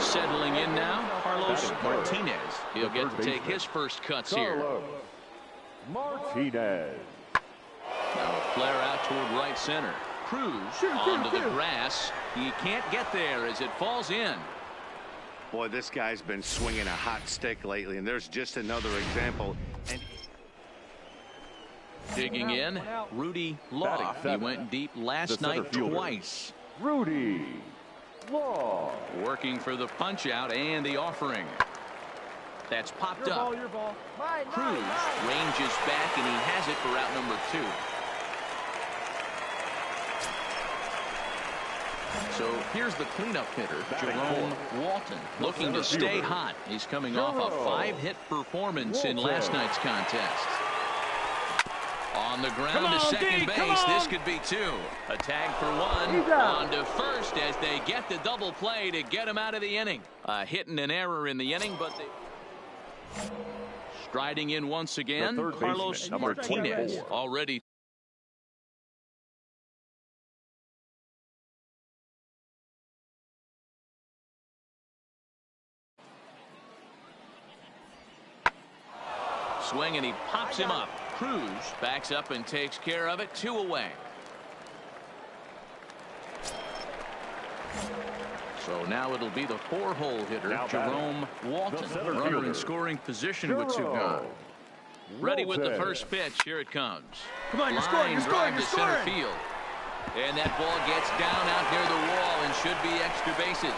Settling in now, Carlos Martinez. He'll get to take his first cuts here. Martinez. Now a flare out toward right center. Cruz onto the grass. He can't get there as it falls in. Boy, this guy's been swinging a hot stick lately, and there's just another example. And digging in, Rudy Law. He went deep last night twice. Rudy Law. Working for the punch out and the offering. That's popped up. Cruz ranges back, and he has it for out number 2. So here's the cleanup hitter, Jerome Walton, looking to stay hot. He's coming off a 5-hit performance in last night's contest. On the ground to second base. This could be 2. A tag for 1. On to first as they get the double play to get him out of the inning. A hit and an error in the inning, but they... Striding in once again, Carlos Martinez, already. Swing, and he pops him up. Cruz backs up and takes care of it. 2 away. So now it'll be the 4-hole hitter, Jerome Walton. Runner in scoring position with 2 gone. Ready with the first pitch. Here it comes. Come on, you're scoring, you're scoring, you're scoring. Center field. And that ball gets down out near the wall and should be extra bases.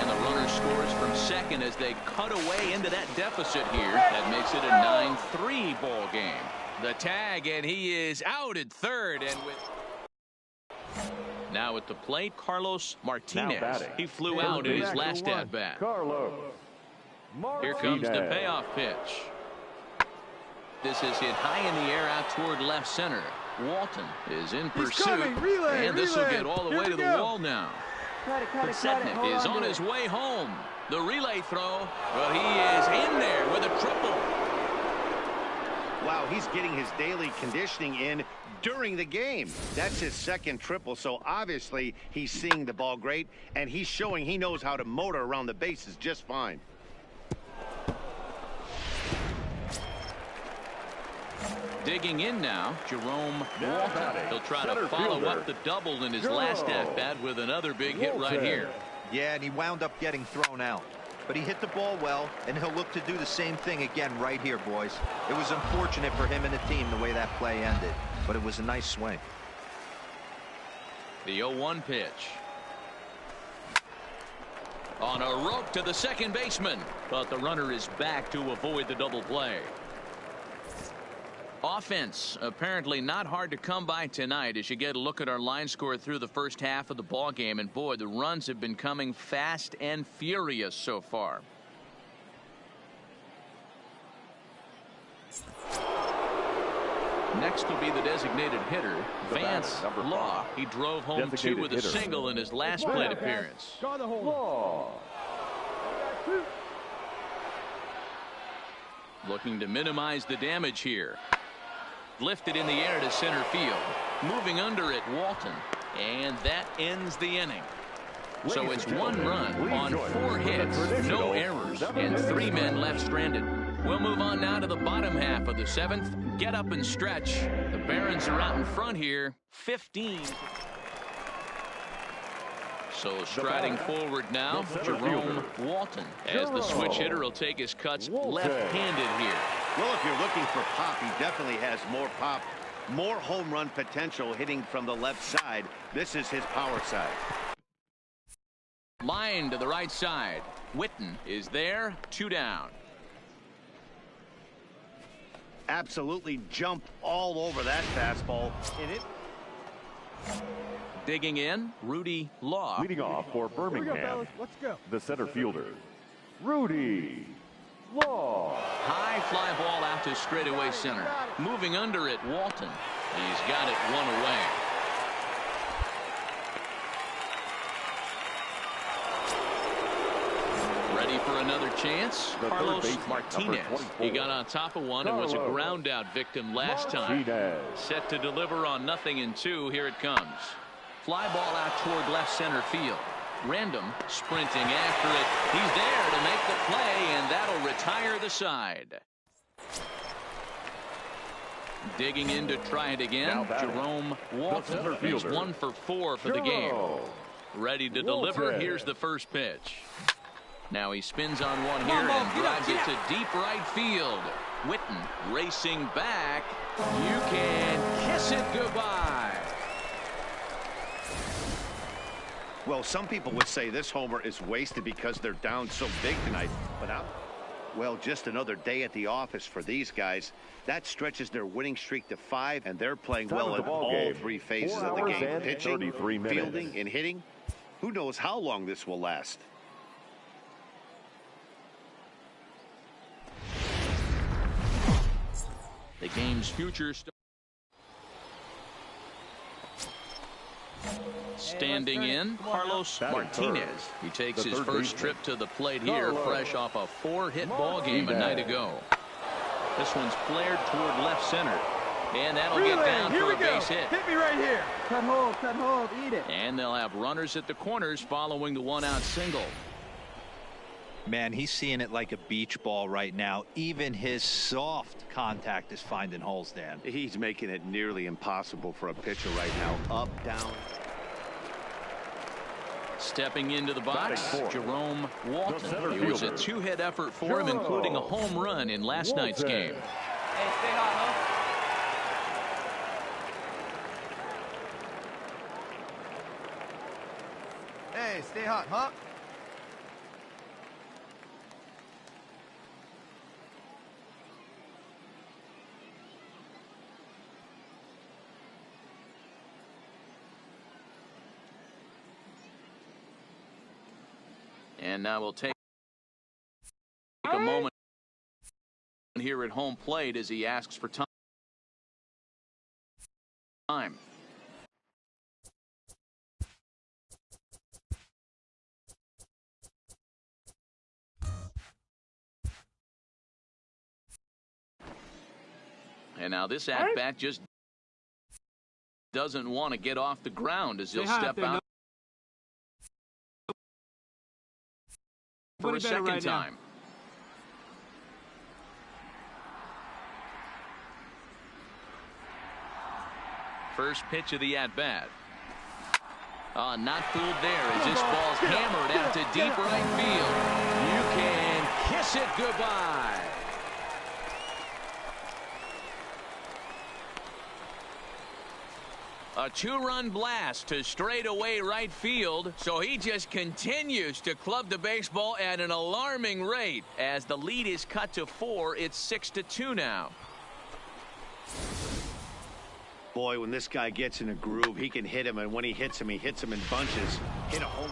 And the runner scores from second as they cut away into that deficit here. That makes it a 9-3 ball game. The tag, and he is out at third. And with now at the plate, Carlos Martinez. He flew out in his last at-bat. Here comes the payoff pitch. This is hit high in the air out toward left center. Walton is in pursuit, and this will get all the way to the wall now. Setnik is on his way home. The relay throw, but he is in there with a triple. Wow, he's getting his daily conditioning in during the game. That's his second triple, so obviously he's seeing the ball great, and he's showing he knows how to motor around the bases just fine. Digging in now, Jerome Walton. He'll try to follow up the double in his last at-bat with another big hit right here. Yeah, and he wound up getting thrown out. But he hit the ball well, and he'll look to do the same thing again right here, boys. It was unfortunate for him and the team the way that play ended, but it was a nice swing. The 0-1 pitch. On a rope to the second baseman, but the runner is back to avoid the double play. Offense apparently not hard to come by tonight as you get a look at our line score through the first half of the ball game, and boy, the runs have been coming fast and furious so far. Next will be the designated hitter, Vance Law. He drove home 2 with a single in his last plate appearance. Looking to minimize the damage here. Lifted in the air to center field. Moving under it, Walton. And that ends the inning. So it's 1 run on 4 hits, no errors, and 3 men left stranded. We'll move on now to the bottom half of the 7th. Get up and stretch. The Barons are out in front here, 15. So striding forward now, Jerome Walton, as the switch hitter will take his cuts left-handed here. Well, if you're looking for pop, he definitely has more pop, more home run potential hitting from the left side. This is his power side. Line to the right side. Witten is there, 2 down. Absolutely jumped all over that fastball. Digging in, Rudy Law. Leading off for Birmingham, Let's go. the center fielder, Rudy Law. High fly ball out to straightaway center. Moving under it, Walton. He's got it 1 away. Ready for another chance? Carlos Martinez. He got on top of one and was a ground out victim last time. Set to deliver on 0-2. Here it comes. Fly ball out toward left center field. Random sprinting after it. He's there to make the play, and that'll retire the side. Digging in to try it again. Jerome Walton. He's 1 for 4 for the game. Ready to deliver. Here's the first pitch. Now he spins on one here and drives it to deep right field. Witten racing back. You can kiss it goodbye. Well, some people would say this homer is wasted because they're down so big tonight. But well, just another day at the office for these guys. That stretches their winning streak to 5, and they're playing well in all 3 phases of the game. Pitching, fielding, and hitting. Who knows how long this will last? The game's future standing in, Carlos Martinez. He takes his first trip to the plate here, fresh off a 4-hit ball game a night ago. This one's flared toward left center, and that'll get down for a base hit. Hit me right here. Cut hold, eat it. And they'll have runners at the corners following the 1-out single. Man, he's seeing it like a beach ball right now. Even his soft contact is finding holes, Dan. He's making it nearly impossible for a pitcher right now. Up, down. Stepping into the box, Jerome Walton. It was a 2-hit effort for him, including a home run in last night's game. Hey, stay hot, huh? Hey, stay hot, huh? And now we'll take a moment here at home plate as he asks for time. And now this at-bat just doesn't want to get off the ground as he'll step out for a second time. First pitch of the at-bat. Not fooled there as this ball's hammered out to deep right field. You can kiss it goodbye. A 2-run blast to straightaway right field, so he just continues to club the baseball at an alarming rate. As the lead is cut to 4, it's 6-2 now. Boy, when this guy gets in a groove, he can hit him, and when he hits him in bunches. Hit a home.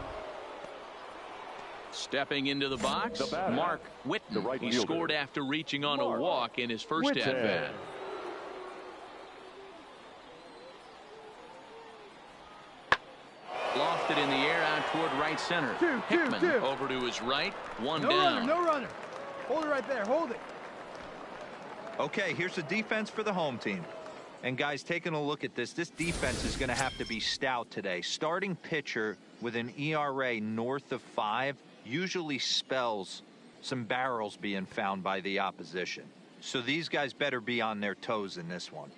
Stepping into the box, Mark Witten. He scored after reaching on a walk in his first at-bat. Lofted in the air out toward right center. Hickman over to his right. One down. No runner. Hold it right there. Hold it. Okay, here's the defense for the home team. And guys, taking a look at this defense is going to have to be stout today. Starting pitcher with an ERA north of 5 usually spells some barrels being found by the opposition. So these guys better be on their toes in this one.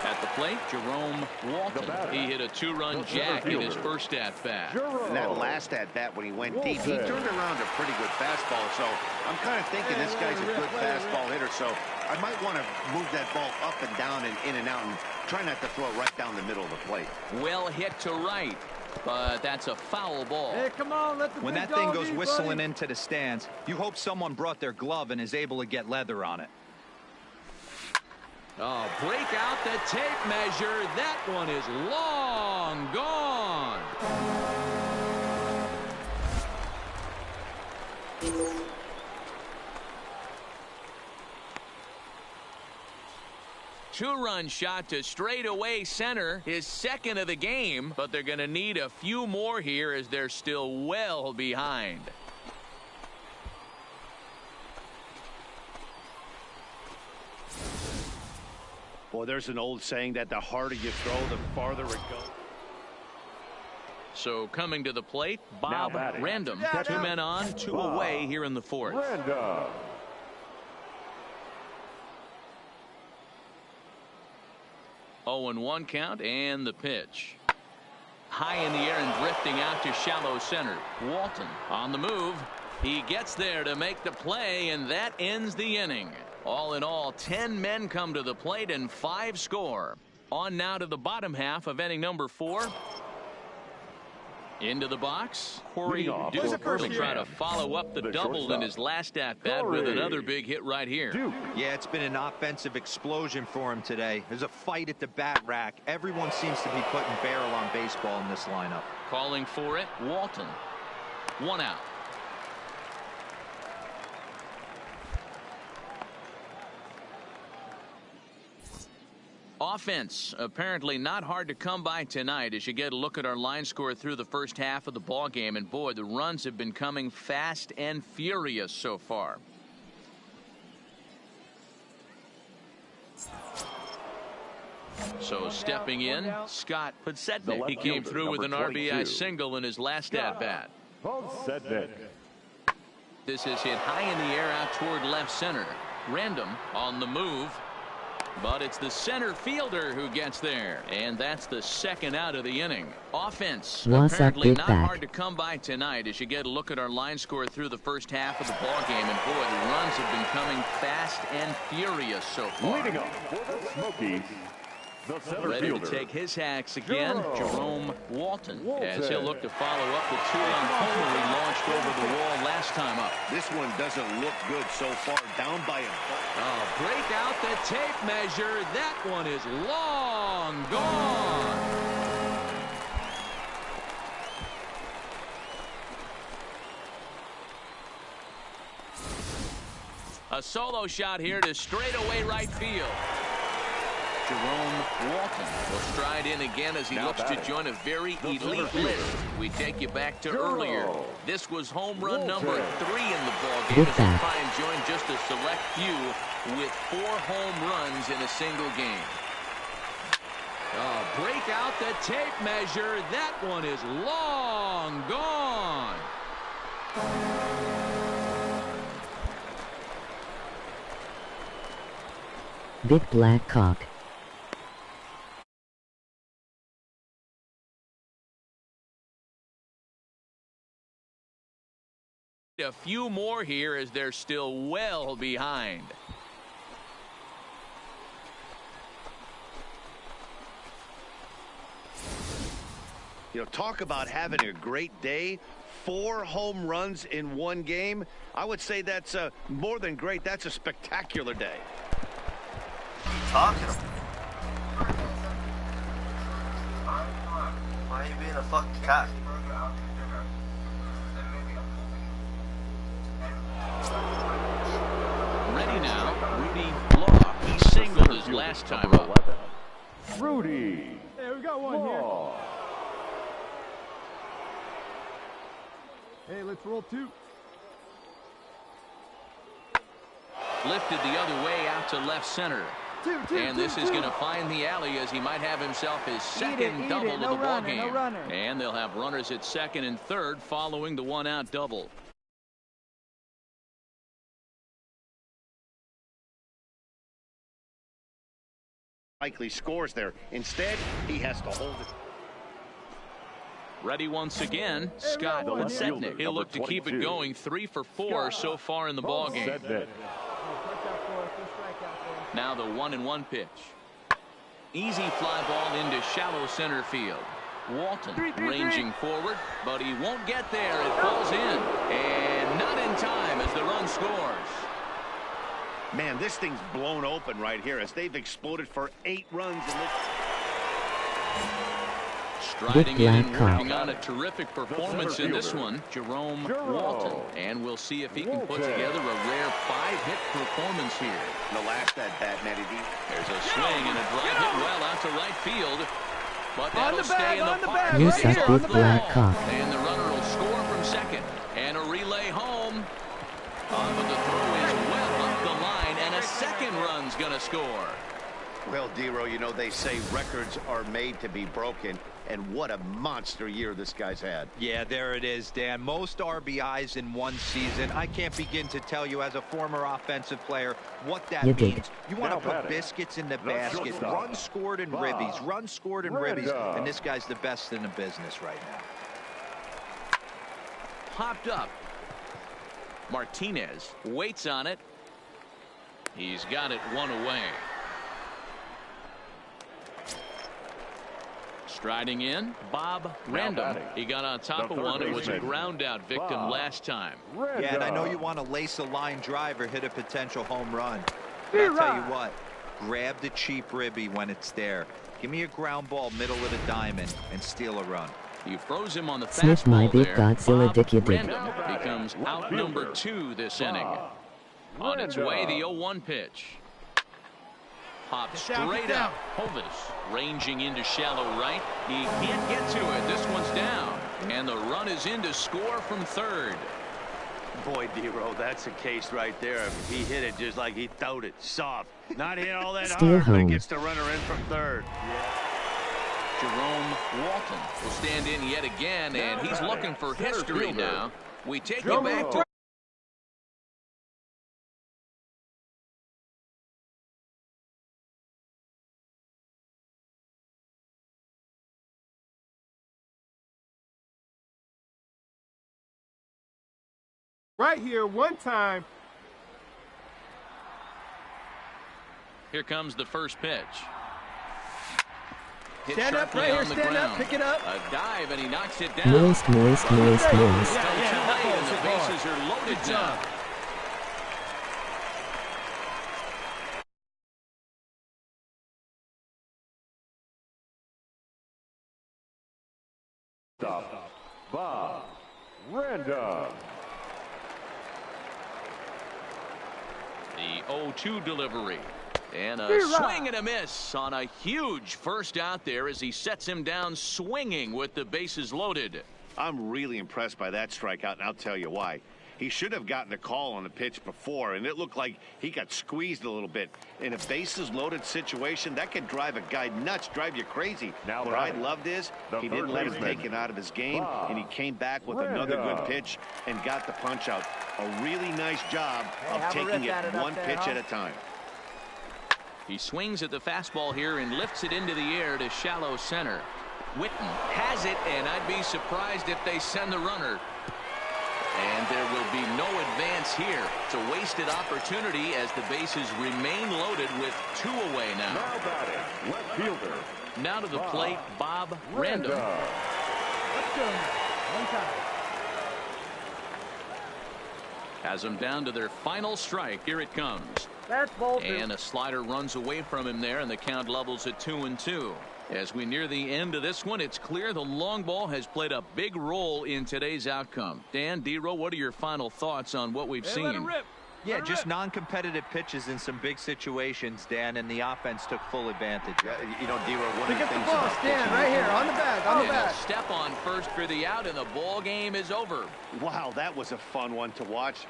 At the plate, Jerome Walton. He hit a 2-run jack in his first at-bat. And that last at-bat when he went deep, he turned around a pretty good fastball. So I'm kind of thinking this guy's a good fastball hitter. So I might want to move that ball up and down and in and out and try not to throw it right down the middle of the plate. Well hit to right, but that's a foul ball. Hey, come on, let the when that thing goes whistling into the stands, you hope someone brought their glove and is able to get leather on it. Oh, break out the tape measure. That one is long gone. Two-run shot to straightaway center, his second of the game, but they're going to need a few more here as they're still well behind. Well, there's an old saying that the harder you throw, the farther it goes. So coming to the plate, Bob batting. Random. Yeah, 2 men on, 2 Bob away here in the 4th. Random. 0-1 count, and the pitch. High in the air and drifting out to shallow center. Walton on the move. He gets there to make the play, and that ends the inning. All in all, 10 men come to the plate and 5 score. On now to the bottom half of inning number 4. Into the box, Corey Leading off Duke for will try to Birmingham. follow up the double shortstop, in his last at-bat with Corey another big hit right here. Duke. Yeah, it's been an offensive explosion for him today. There's a fight at the bat rack. Everyone seems to be putting barrel on baseball in this lineup. Calling for it, Walton. 1 out. Offense apparently not hard to come by tonight as you get a look at our line score through the first half of the ball game, and boy, the runs have been coming fast and furious so far. So stepping in, Scott Podsednik. He came through with an RBI single in his last at bat. Podsednik. This is hit high in the air out toward left center. Random on the move. But it's the center fielder who gets there, and that's the 2nd out of the inning. Offense apparently not hard to come by tonight as you get a look at our line score through the first half of the ball game, and boy, the runs have been coming fast and furious so far. Leading up for the Smokies, the center Ready fielder. to take his hacks again, Jerome Walton, as he'll look to follow up the 2-run homer he launched over the wall last time up. This one doesn't look good so far, down by a Break out the tape measure. That one is long gone. A solo shot here to straightaway right field. Jerome Walton will stride in again as he looks to join a very elite list. We take you back to earlier. This was home run number 3 in the ballgame as they try and join just a select few with 4 home runs in a single game. Break out the tape measure. That one is long gone. Big black cock. A few more here as they're still well behind. You know, talk about having a great day. 4 home runs in 1 game. I would say that's more than great. That's a spectacular day. Talking about? Why are you being a fucking cock? Ready now, Rudy Law. He singled his last time up. Rudy. Hey, we got one Law. here. Hey, let's roll 2. Lifted the other way out to left center. And this is going to find the alley as he might have himself his second double of the ball game. And they'll have runners at second and third following the 1-out double. Likely scores there. Instead, he has to hold it. Ready once again, Scott Podsednik. He'll look to keep it going. 3 for 4 so far in the ball game. Now the 1-1 pitch. Easy fly ball into shallow center field. Walton ranging forward, but he won't get there. It falls in, and not in time as the run scores. Man, this thing's blown open right here as they've exploded for 8 runs in this. Striding in and working on a terrific performance in this one, Jerome Walton. And we'll see if he can put together a rare 5-hit performance here. The last at-bat, Matty D. There's a swing and a drive hit well out to right field. But that'll stay in the park. You suck, big black cock. And the runner will score from second. And a relay home. But the throw is well up the line, and a second run's going to score. Well, Dero, you know, they say records are made to be broken, and what a monster year this guy's had. Yeah, there it is, Dan. Most RBIs in one season. I can't begin to tell you as a former offensive player what that means. You want to put biscuits in the basket, runs scored in ribbies, runs scored in ribbies, and this guy's the best in the business right now. Popped up. Martinez waits on it. He's got it one away. Striding in, Bob Random. He got on top of one. It was a ground out victim last time. Yeah, and I know you want to lace a line drive or hit a potential home run. But I'll tell you what, grab the cheap ribby when it's there. Give me a ground ball middle of the diamond and steal a run. You froze him on the Sniff my fastball big there. Godzilla Bob dick you did. Random becomes out number 2 this inning. On its way, the 0-1 pitch. Pops straight up. Hovis ranging into shallow right. He can't get to it. This one's down. And the run is in to score from third. Boy, Dero, that's a case right there. He hit it just like he throwed it. Soft. Not hit all that Steal hard, but home. gets the runner in from third. Jerome Walton will stand in yet again, and he's looking for history now. We take it back to Right here, one time. Here comes the first pitch. Hit Stand up sharply right here, on the stand up, ground. pick it up. A dive, and he knocks it down. Moist, moist, moist, moist. Still too late, and the bases are loaded now. Stop. Bob Random. The 0-2 delivery. And a swing and a miss on a huge first out there as he sets him down swinging with the bases loaded. I'm really impressed by that strikeout, and I'll tell you why. He should have gotten a call on the pitch before, and it looked like he got squeezed a little bit. In a bases-loaded situation, that could drive a guy nuts, drive you crazy. Now what I loved is he didn't let him take it out of his game, and he came back with another good pitch and got the punch out. A really nice job of taking it one pitch at a time. He swings at the fastball here and lifts it into the air to shallow center. Witten has it, and I'd be surprised if they send the runner. And there will be no advance here. It's a wasted opportunity as the bases remain loaded with 2 away now. Now batting, left fielder. Now to the plate, Bob Random. Let's go. One time. Has them down to their final strike. Here it comes. That's Walton. And a slider runs away from him there, and the count levels at 2-2. As we near the end of this one, it's clear the long ball has played a big role in today's outcome. Dan, Dero, what are your final thoughts on what we've seen? Yeah, just non-competitive pitches in some big situations, Dan, and the offense took full advantage. You know, Dero, one of the Pick up the things ball, about stand pitching- right here, on the bag, on the And a bag. step on first for the out, and the ball game is over. Wow, that was a fun one to watch.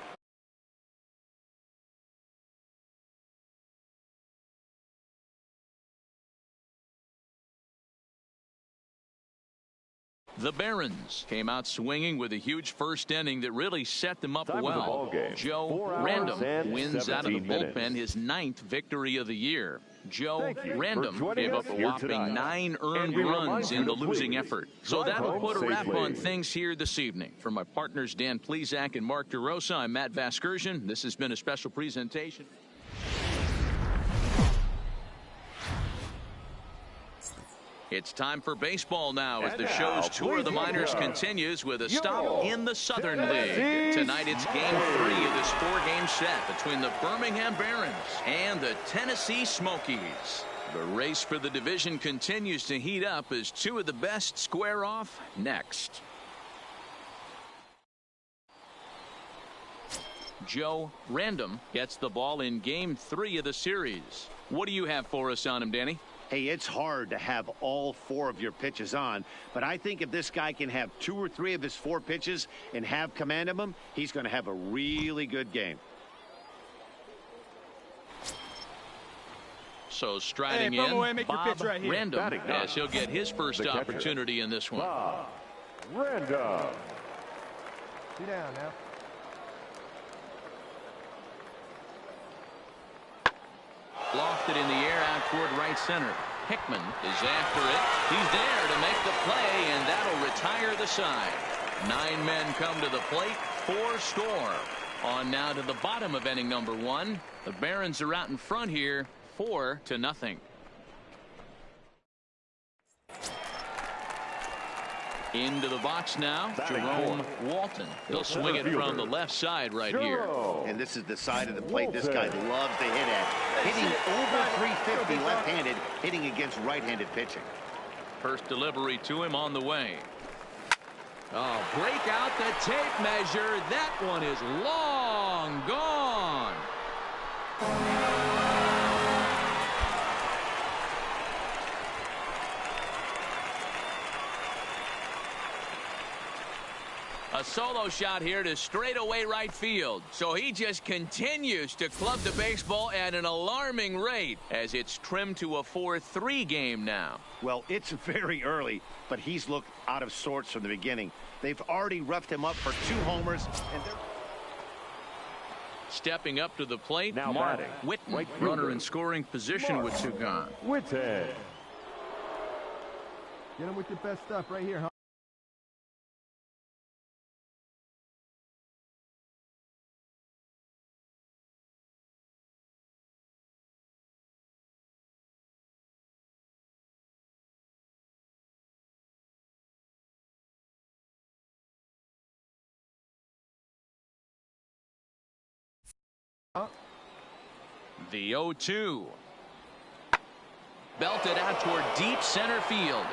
The Barons came out swinging with a huge first inning that really set them up Time of the well. ball game. Joe 4 hours Random and wins out of the 17 bullpen, minutes. his 9th victory of the year. Joe Thank you for Random joining gave up us a here whopping tonight. 9 earned And we remind runs you in the to losing please effort. So drive that'll home put a wrap safely. on things here this evening. For my partners Dan Plezak and Mark DeRosa, I'm Matt Vasgersian. This has been a special presentation. It's time for baseball now as the show's tour of the minors continues with a stop in the Southern League. Tonight it's game 3 of this 4-game set between the Birmingham Barons and the Tennessee Smokies. The race for the division continues to heat up as 2 of the best square off next. Joe Random gets the ball in game 3 of the series. What do you have for us on him, Danny? Hey, it's hard to have all 4 of your pitches on, but I think if this guy can have 2 or 3 of his 4 pitches and have command of them, he's going to have a really good game. So striding Hey, from away, in, make your Bob pitch right here. Random, Batting as he'll get his first the catcher, opportunity in this one. Bob Random. Sit down now. Lofted in the air out toward right center. Hickman is after it. He's there to make the play, and that'll retire the side. 9 men come to the plate, 4 score. On now to the bottom of inning number 1. The Barons are out in front here, 4-0. Into the box now, Jerome Walton. He'll swing it from the left side right here. And this is the side of the plate this guy loves to hit at. Hitting over 350 left-handed, hitting against right-handed pitching. First delivery to him on the way. Oh, break out the tape measure. That one is long gone. A solo shot here to straightaway right field. So he just continues to club the baseball at an alarming rate as it's trimmed to a 4-3 game now. Well, it's very early, but he's looked out of sorts from the beginning. They've already roughed him up for 2 homers, and they're stepping up to the plate. Now Mark batting, Whitten, right runner fielder, in scoring position with 2 gone. Whitten. Get him with your best stuff right here, huh? The 0-2. Belted out toward deep center field.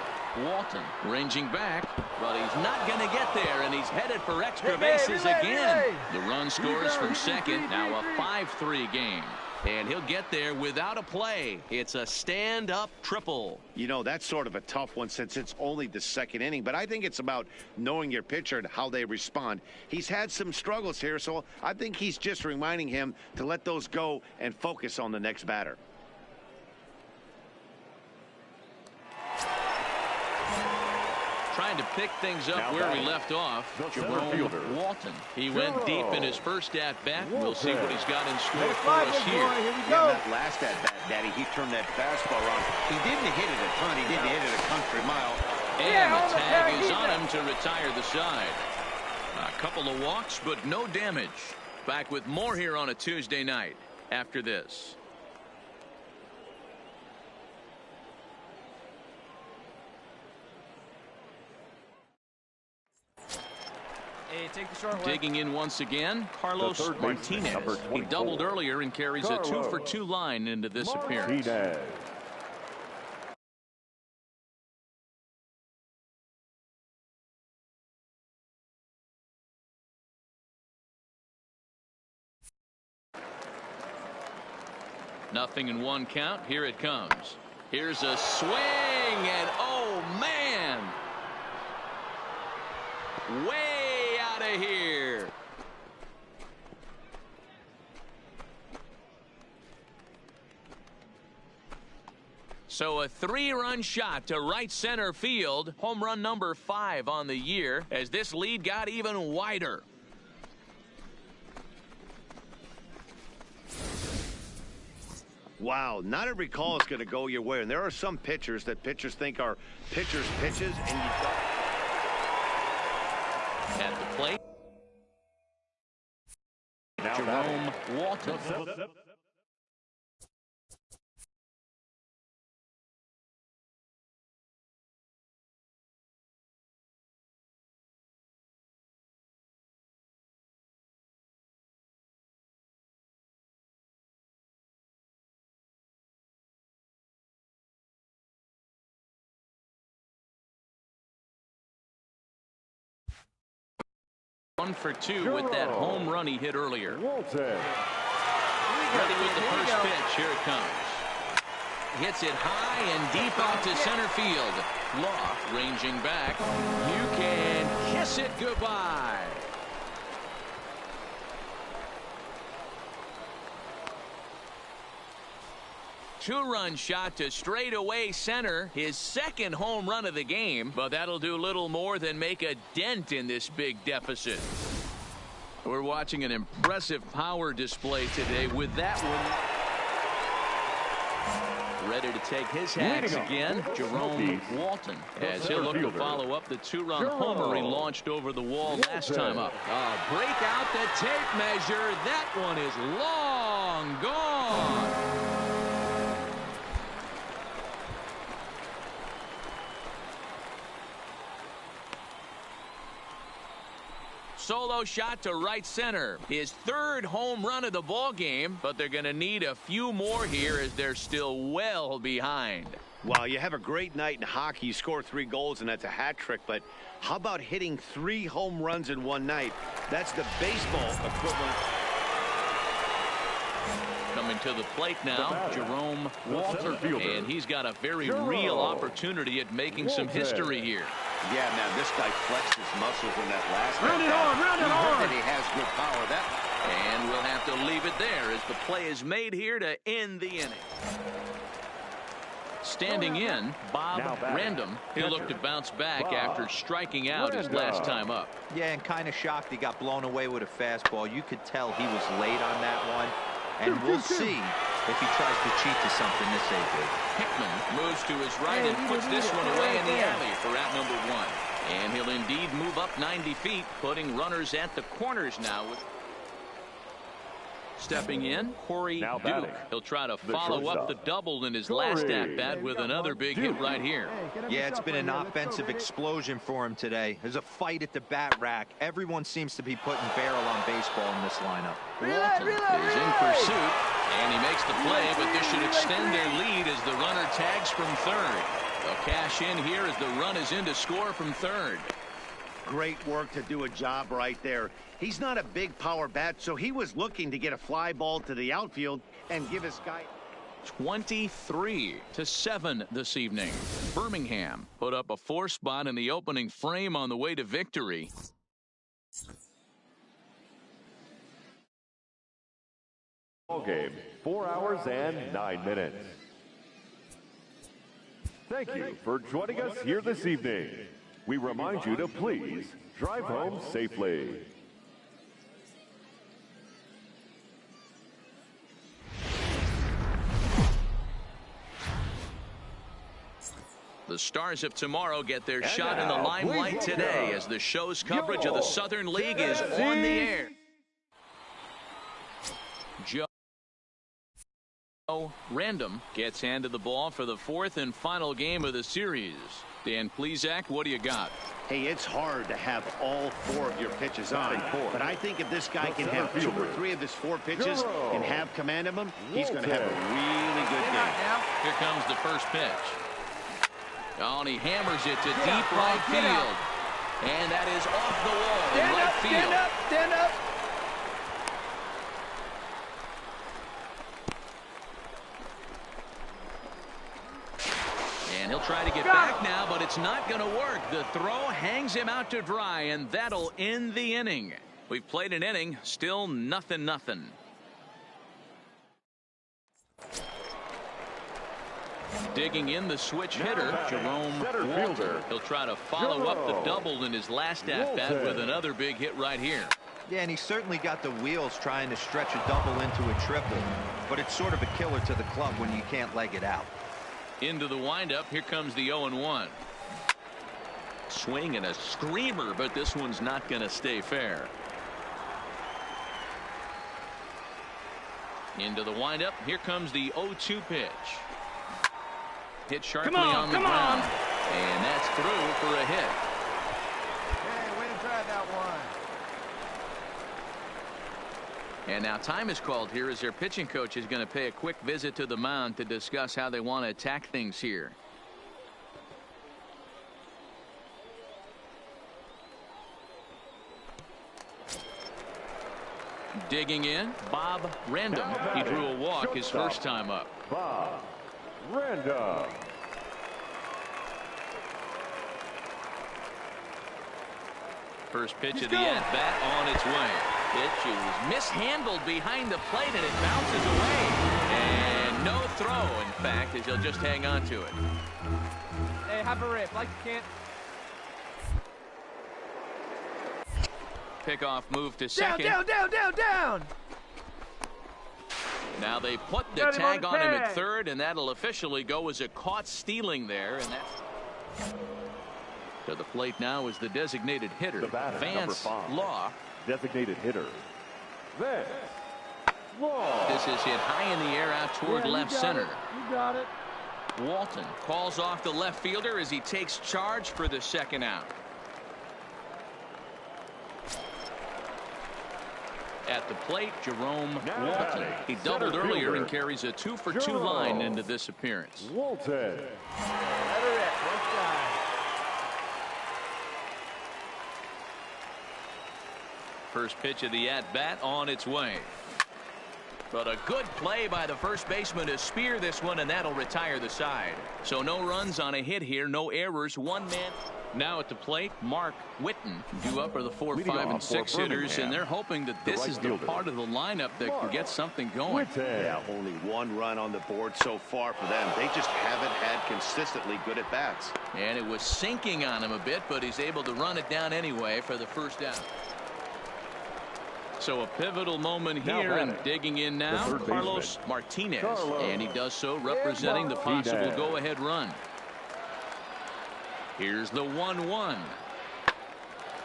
Walton ranging back, but he's not going to get there, and he's headed for extra bases again. The run scores from second, now a 5-3 game. And he'll get there without a play. It's a stand-up triple. You know, that's sort of a tough one since it's only the second inning, but I think it's about knowing your pitcher and how they respond. He's had some struggles here, so I think he's just reminding him to let those go and focus on the next batter. Trying to pick things up Now where we batting, left off. the center Jerome fielder, Walton. He went deep in his first at-bat. We'll see what he's got in store Hey, for fly, us big here. boy. Here we Yeah, go. that last at-bat, Daddy, he turned that fastball around. He didn't hit it a ton. He didn't hit it a country mile. And the tag is on him to retire the side. A couple of walks, but no damage. Back with more here on a Tuesday night after this. Hey, take the short one. Digging in once again, Carlos The third baseman, Martinez. number He 24. doubled earlier and carries a Carlos 2-for-2 line into this appearance. Martinez. Nothing in 1 count. Here it comes. Here's a swing, and oh man, way out of here. So a 3-run shot to right center field. Home run number 5 on the year as this lead got even wider. Wow, not every call is going to go your way. And there are some pitchers that pitchers think are pitchers' pitches, and you don't. At the plate, Now Jerome batting, Walton. One for 2 with that home run he hit earlier. Walton. Ready with the first pitch. Here it comes. Hits it high and deep out to center field. Law ranging back. You can kiss it goodbye. 2-run shot to straightaway center, his second home run of the game, but that'll do little more than make a dent in this big deficit. We're watching an impressive power display today with that one. Ready to take his hacks again, Jerome Walton, as he'll look to follow up the 2-run homer he launched over the wall last time up. Break out the tape measure. That one is long gone. Solo shot to right center. His third home run of the ball game, but they're going to need a few more here as they're still well behind. Wow, you have a great night in hockey. You score 3 goals, and that's a hat trick. But how about hitting 3 home runs in one night? That's the baseball equivalent. Coming to the plate now, Jerome Walton, and he's got a very real opportunity at making some history here. Yeah, man, this guy flexed his muscles in that last Round it on, round it on. And he has good power. And we'll have to leave it there as the play is made here to end the inning. Standing in, Bob Random. He'll look to bounce back after striking out his last time up. Yeah, and kind of shocked he got blown away with a fastball. You could tell he was late on that one. And we'll see if he tries to cheat to something this big. Hickman moves to his right and puts this one away in the alley for out number 1. And he'll indeed move up 90 feet, putting runners at the corners now. Stepping in, Corey Duke. He'll try to follow up the double in his last at-bat with another big hit right here. Yeah, it's been an offensive explosion for him today. There's a fight at the bat rack. Everyone seems to be putting barrel on baseball in this lineup. Walton is in pursuit, and he makes the play, but this should extend their lead as the runner tags from third. They'll cash in here as the run is in to score from third. Great work to do a job right there. He's not a big power bat, so he was looking to get a fly ball to the outfield and give his guy. 23-7 this evening. Birmingham put up a 4 spot in the opening frame on the way to victory. Ball game, 4 hours and 9 minutes. Thank you for joining us here this evening. We remind you to please drive home safely. The Stars of tomorrow get their shot in the limelight today as the show's coverage of the Southern League is on the air. Joe Random gets handed the ball for the 4th and final game of the series. Dan Plesac, what do you got? Hey, it's hard to have all 4 of your pitches on, but I think if this guy can have 2 or 3 of his 4 pitches and have command of them, he's going to have a really good game. Here comes the first pitch. Oh, and he hammers it to deep right field. And that is off the wall in right field. Stand up. And he'll try to get back now, but it's not going to work. The throw hangs him out to dry, and that'll end the inning. We've played an inning, still 0-0. Digging in the switch hitter, Jerome Walton. He'll try to follow up the double in his last at-bat with another big hit right here. Yeah, and he certainly got the wheels trying to stretch a double into a triple, but it's sort of a killer to the club when you can't leg it out. Into the windup, here comes the 0-1. Swing and a screamer, but this one's not going to stay fair. Into the windup, here comes the 0-2 pitch. Hit sharply on the ground, and that's through for a hit. Hey, way to drive that one. And now time is called here as their pitching coach is going to pay a quick visit to the mound to discuss how they want to attack things here. Digging in, Bob Random. He drew a walk his first time up. Bob Random. First pitch of the at-bat on its way. Pitch is mishandled behind the plate, and it bounces away. And no throw, in fact, as he'll just hang on to it. Hey, have a rip. Like you can't. Pickoff move to second. Down. Now they put the Got him tag on on the him at tag. third, and that'll officially go as a caught stealing there. And that's to the plate now is the designated hitter, The batter, number Vance 5. Law. Designated hitter, Vance Law. This is hit high in the air out toward left center. You got it. Walton calls off the left fielder as he takes charge for the second out. At the plate, Jerome Now Walton. batting, He doubled center earlier fielder, and carries a 2-for-2 Jerome. line into this appearance. Walton. Let her rip. One side. First pitch of the at-bat on its way. But a good play by the first baseman to spear this one, and that'll retire the side. So no runs on a hit here, no errors, one man. Now at the plate, Mark Whitten due up are the 4, Leading 5, and off 6 for hitters, Birmingham, and they're hoping that the this right is the fielder, part of the lineup that can Mark get something going. Whitten. Yeah, only one run on the board so far for them. They just haven't had consistently good at bats. And it was sinking on him a bit, but he's able to run it down anyway for the first out. So a pivotal moment Now here, and batting, digging in the now, third Carlos baseman, Martinez. Carlos And he does so representing the possible Martinez. go-ahead run. Here's the 1-1.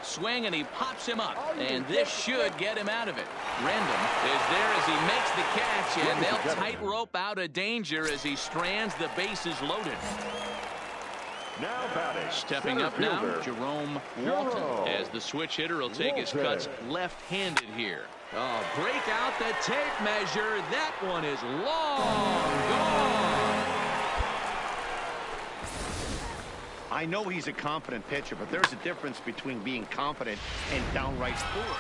Swing, and he pops him up, and this should get him out of it. Rendon is there as he makes the catch, and they'll tightrope out of danger as he strands the bases loaded. Now batting, Stepping center up now, fielder, Jerome Jerome. Walton, as the switch hitter will take his Walton. cuts left-handed here. Oh, break out the tape measure. That one is long gone. I know he's a confident pitcher, but there's a difference between being confident and downright poor.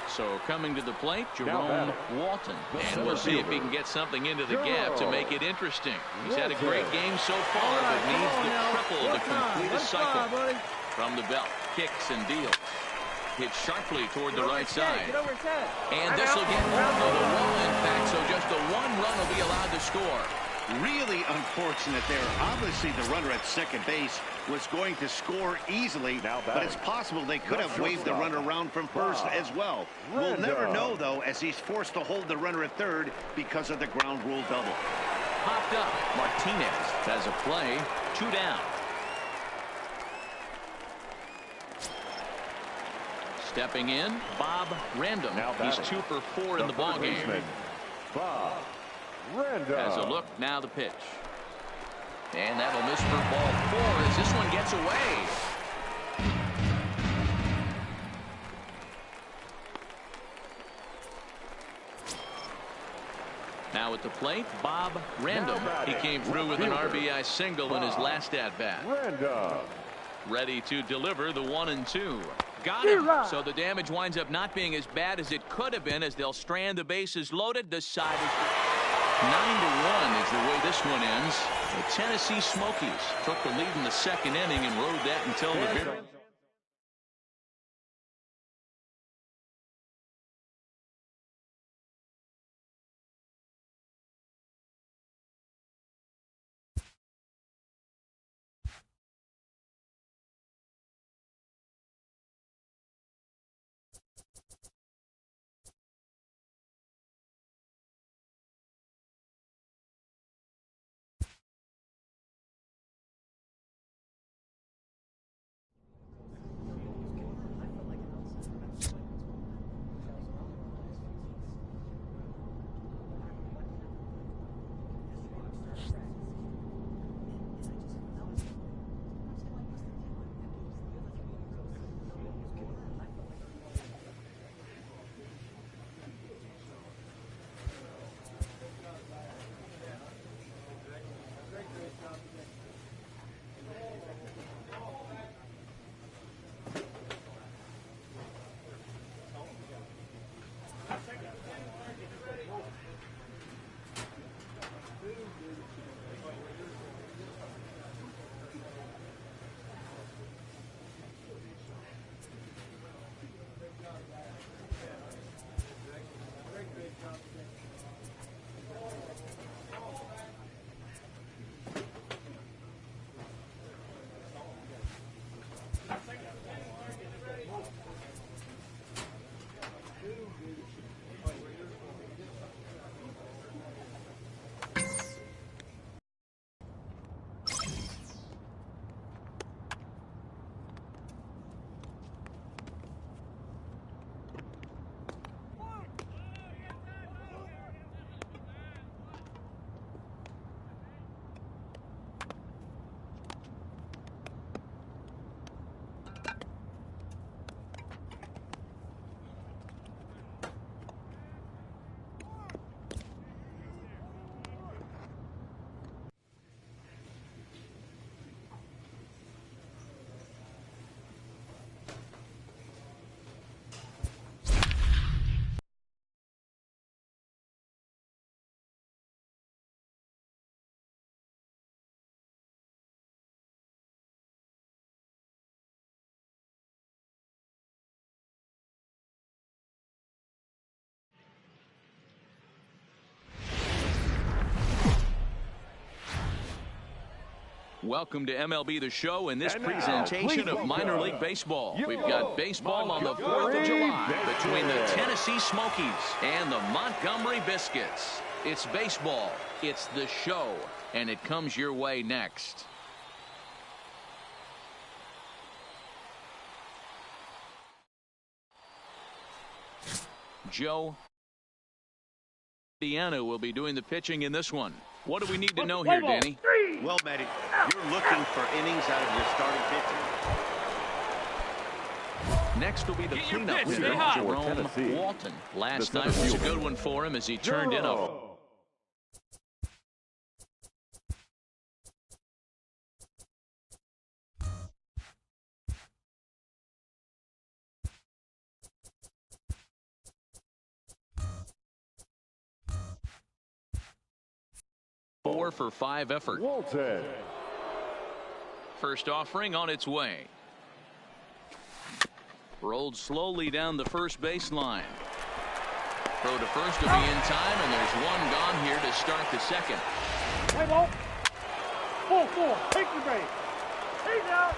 So coming to the plate, Now Jerome batting, Walton. the And center we'll see if he fielder, can get something into the gap to make it interesting. He's had a Walton. great game so far, but needs the triple to complete his cycle. From the belt, kicks and deals. Hit sharply toward the right side. Get over his head. And this will get down to the wall, in fact, so just a one run will be allowed to score. Really unfortunate there. Obviously, the runner at second base was going to score easily, Now but batting, it's possible they could left have waved the shortstop, runner around from first as well. We'll never Rendon. know, though, as he's forced to hold the runner at third because of the ground rule double. Popped up. Martinez has a play. 2 down. Stepping in, Bob Random. Now He's batting, 2 for 4 in the ball third game. baseman, Bob Rendon. Has a look, now the pitch. And that'll miss for ball 4 as this one gets away. Now at the plate, Bob Random. Now He batting, came through with an left fielder, RBI single in his Bob last at-bat. Rendon. Ready to deliver the 1-2. Got him. So the damage winds up not being as bad as it could have been as they'll strand the bases loaded. The side is 9-1 is the way this one ends. The Tennessee Smokies took the lead in the second inning and rode that until the very end. Welcome to MLB The Show and this And now, presentation please of minor welcome league baseball. your We've got baseball on the 4th of Montgomery July between the Biscuits. Tennessee Smokies and the Montgomery Biscuits. It's baseball, it's the show, and it comes your way next. Joe Deanna will be doing the pitching in this one. What do we need to know here, Danny? Well, Matty, you're looking for innings out of your starting pitcher. Next will be the Get your cleanup pitch, hitter, stay hot. Jerome Tennessee. Walton. Last The night was a center good one for him as he turned in a Jerome. 4-for-5 effort. Walton. First offering on its way. Rolled slowly down the first baseline. Throw to first will be in time, and there's one gone here to start the second. Hey, ball. 4-4. Take the base. Take out.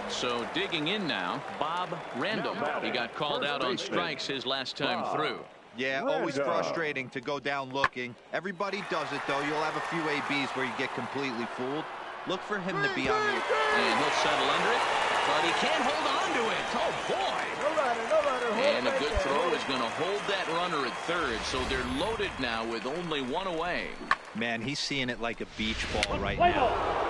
So digging in now, Bob Random. He got called out on strikes his last time through. Yeah, always Random. frustrating to go down looking. Everybody does it, though. You'll have a few ABs where you get completely fooled. Look for him to be on the... And he'll settle under it, but he can't hold on to it. Oh, boy. No runner. Hold And a right good there. throw is going to hold that runner at third, so they're loaded now with only one away. Man, he's seeing it like a beach ball right Play now. ball.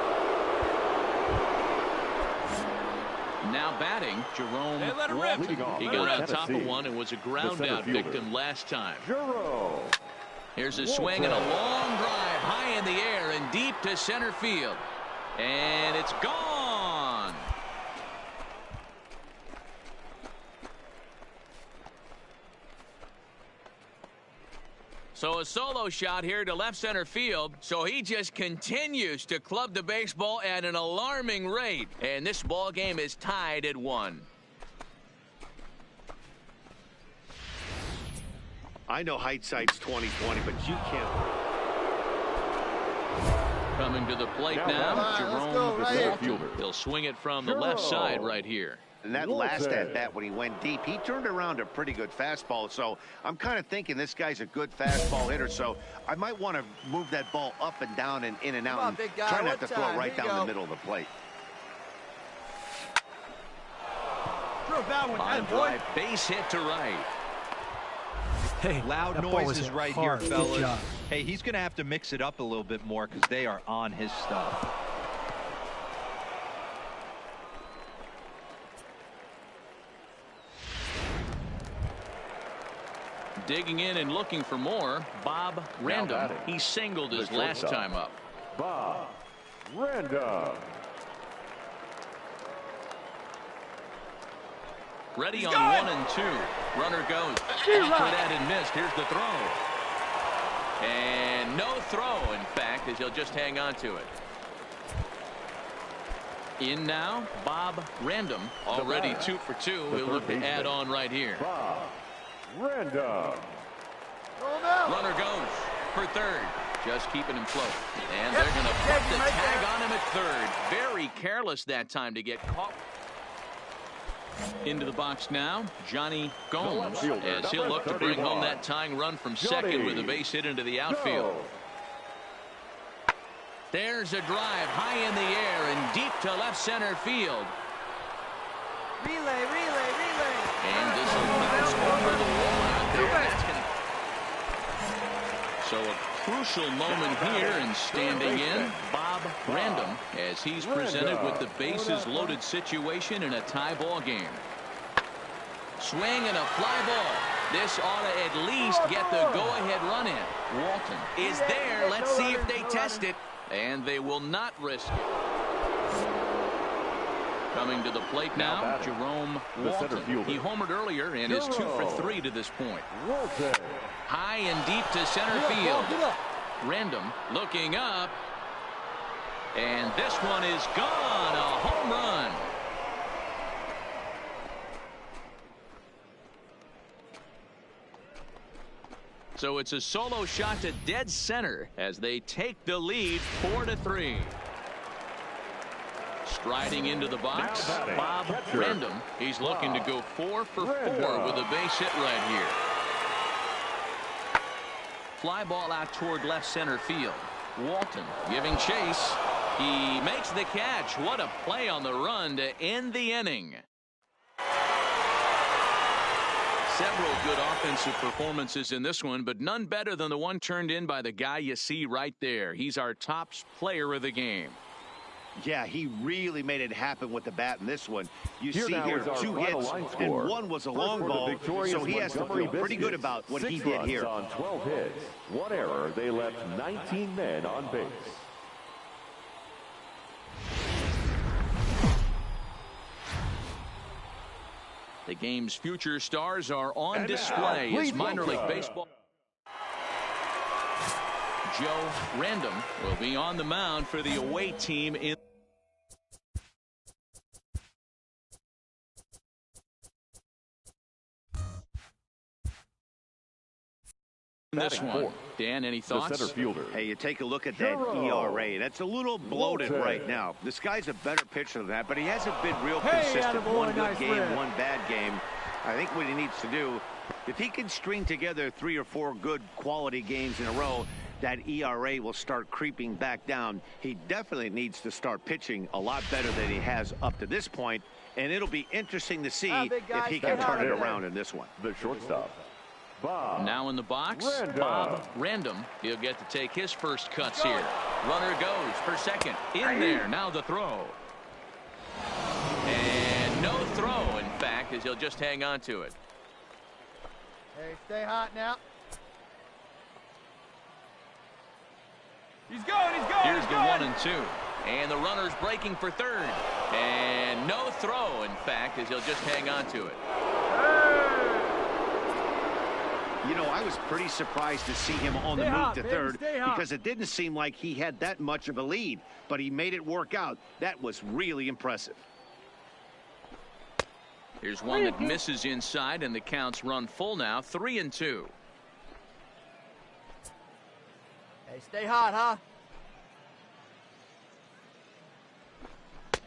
Now batting, Jerome Hey, let him rip. Walton. Leading off He for got on top of Tennessee, one and was a the ground center out fielder. victim last time. Jerome. Here's a swing and a long drive high in the air and deep to center field. And it's gone. So a solo shot here to left center field. So he just continues to club the baseball at an alarming rate. And this ball game is tied at 1. I know hindsight's 20/20, but you can't. Coming to the plate Now now, batting. Jerome Let's go, right here. Walton. He'll swing it from the left Jerome. side right here. And that last at-bat when he went deep, he turned around a pretty good fastball. So I'm kind of thinking this guy's a good fastball hitter. So I might want to move that ball up and down and in and out. Come on, and big guy, try not one to throw time. it right Here you down the go. middle of the plate. Throw that one. Line That boy. drive, base hit to right. Hey, Loud that ball was noises hit right hard. here, Good fellas. job. Hey, he's going to have to mix it up a little bit more because they are on his stuff. Digging in and looking for more, Bob Random. batting. He singled his The last shortstop. time up. Bob Random. Ready on 1 and 2. Runner goes. After that and missed. Here's the throw. And no throw, in fact, as he'll just hang on to it. In now, Bob Random. Already batter. 2 for 2. The He'll third look to baseman. add on right here. Bob Random. Throw him out. Runner goes for third. Just keeping him float. And they're going to put the right tag there. on him at third. Very careless that time to get caught. Into the box now, Johnny Gomes, fielder, as he'll number look to bring 31. home that tying run from Johnny second with a base hit into the outfield. Go. There's a drive high in the air and deep to left center field. Relay. And this will bounce over the wall out there. That's gonna... So a crucial moment here, and standing in, Bob Random, as he's presented with the bases loaded situation in a tie ball game. Swing and a fly ball. This ought to at least get the go-ahead run in. Walton is there. Let's see if they test it. And they will not risk it. Coming to the plate now, batting. Jerome The center Walton. fielder. He homered earlier and is 2 for Jerome. 3 to this point. Walton. High and deep to center field. Random looking up. And this one is gone. A home run. So it's a solo shot to dead center as they take the lead 4-3. Striding into the box, Bob Random. He's looking to go 4 for 4 with a base hit right here. Fly ball out toward left center field. Walton giving chase. He makes the catch. What a play on the run to end the inning. Several good offensive performances in this one, but none better than the one turned in by the guy you see right there. He's our top player of the game. Yeah, he really made it happen with the bat in this one. You Here see here 2 hits, and one was a long ball, so he has to feel pretty good about what he did here. On 12 hits, 1 error, they left 19 men on base. The game's future stars are on display as minor league baseball. Joe Random will be on the mound for the away team in this one. Dan, any thoughts? Center fielder. Hey, you take a look at that ERA. That's a little bloated right now. This guy's a better pitcher than that, but he hasn't been real consistent. One good game, one bad game. I think what he needs to do, if he can string together 3 or 4 good quality games in a row, that ERA will start creeping back down. He definitely needs to start pitching a lot better than he has up to this point, and it'll be interesting to see if he can turn it around in this one. The shortstop, Bob. Now in the box, Random. Bob Random. He'll get to take his first cuts here. Runner goes for second. In there. Now the throw. And no throw, in fact, as he'll just hang on to it. Hey, stay hot now. He's going, he's going, Here's the 1 and 2. And the runner's breaking for third. And no throw, in fact, as he'll just hang on to it. You know, I was pretty surprised to see him on the move to third because it didn't seem like he had that much of a lead, but he made it work out. That was really impressive. Here's one that misses inside, and the counts run full now, 3 and 2. Hey, stay hot, huh?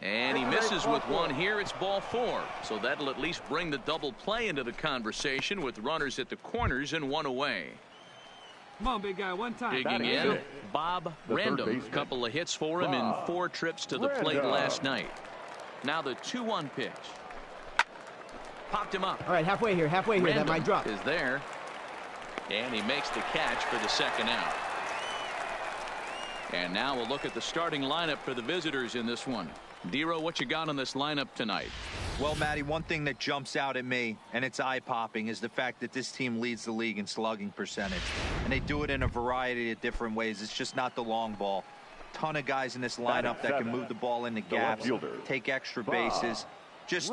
And he misses with one here. It's ball 4. So that'll at least bring the double play into the conversation with runners at the corners and 1 away. Come on, big guy, one time. Digging in, Bob Random. A couple of hits for him in 4 trips to the plate last night. Now the 2-1 pitch. Popped him up. All right, halfway here, that might drop. Is there. And he makes the catch for the second out. And now we'll look at the starting lineup for the visitors in this one. Dero, what you got on this lineup tonight? Well, Matty, one thing that jumps out at me, and it's eye-popping, is the fact that this team leads the league in slugging percentage. And they do it in a variety of different ways. It's just not the long ball. Ton of guys in this lineup that can move the ball into gaps, take extra bases. Just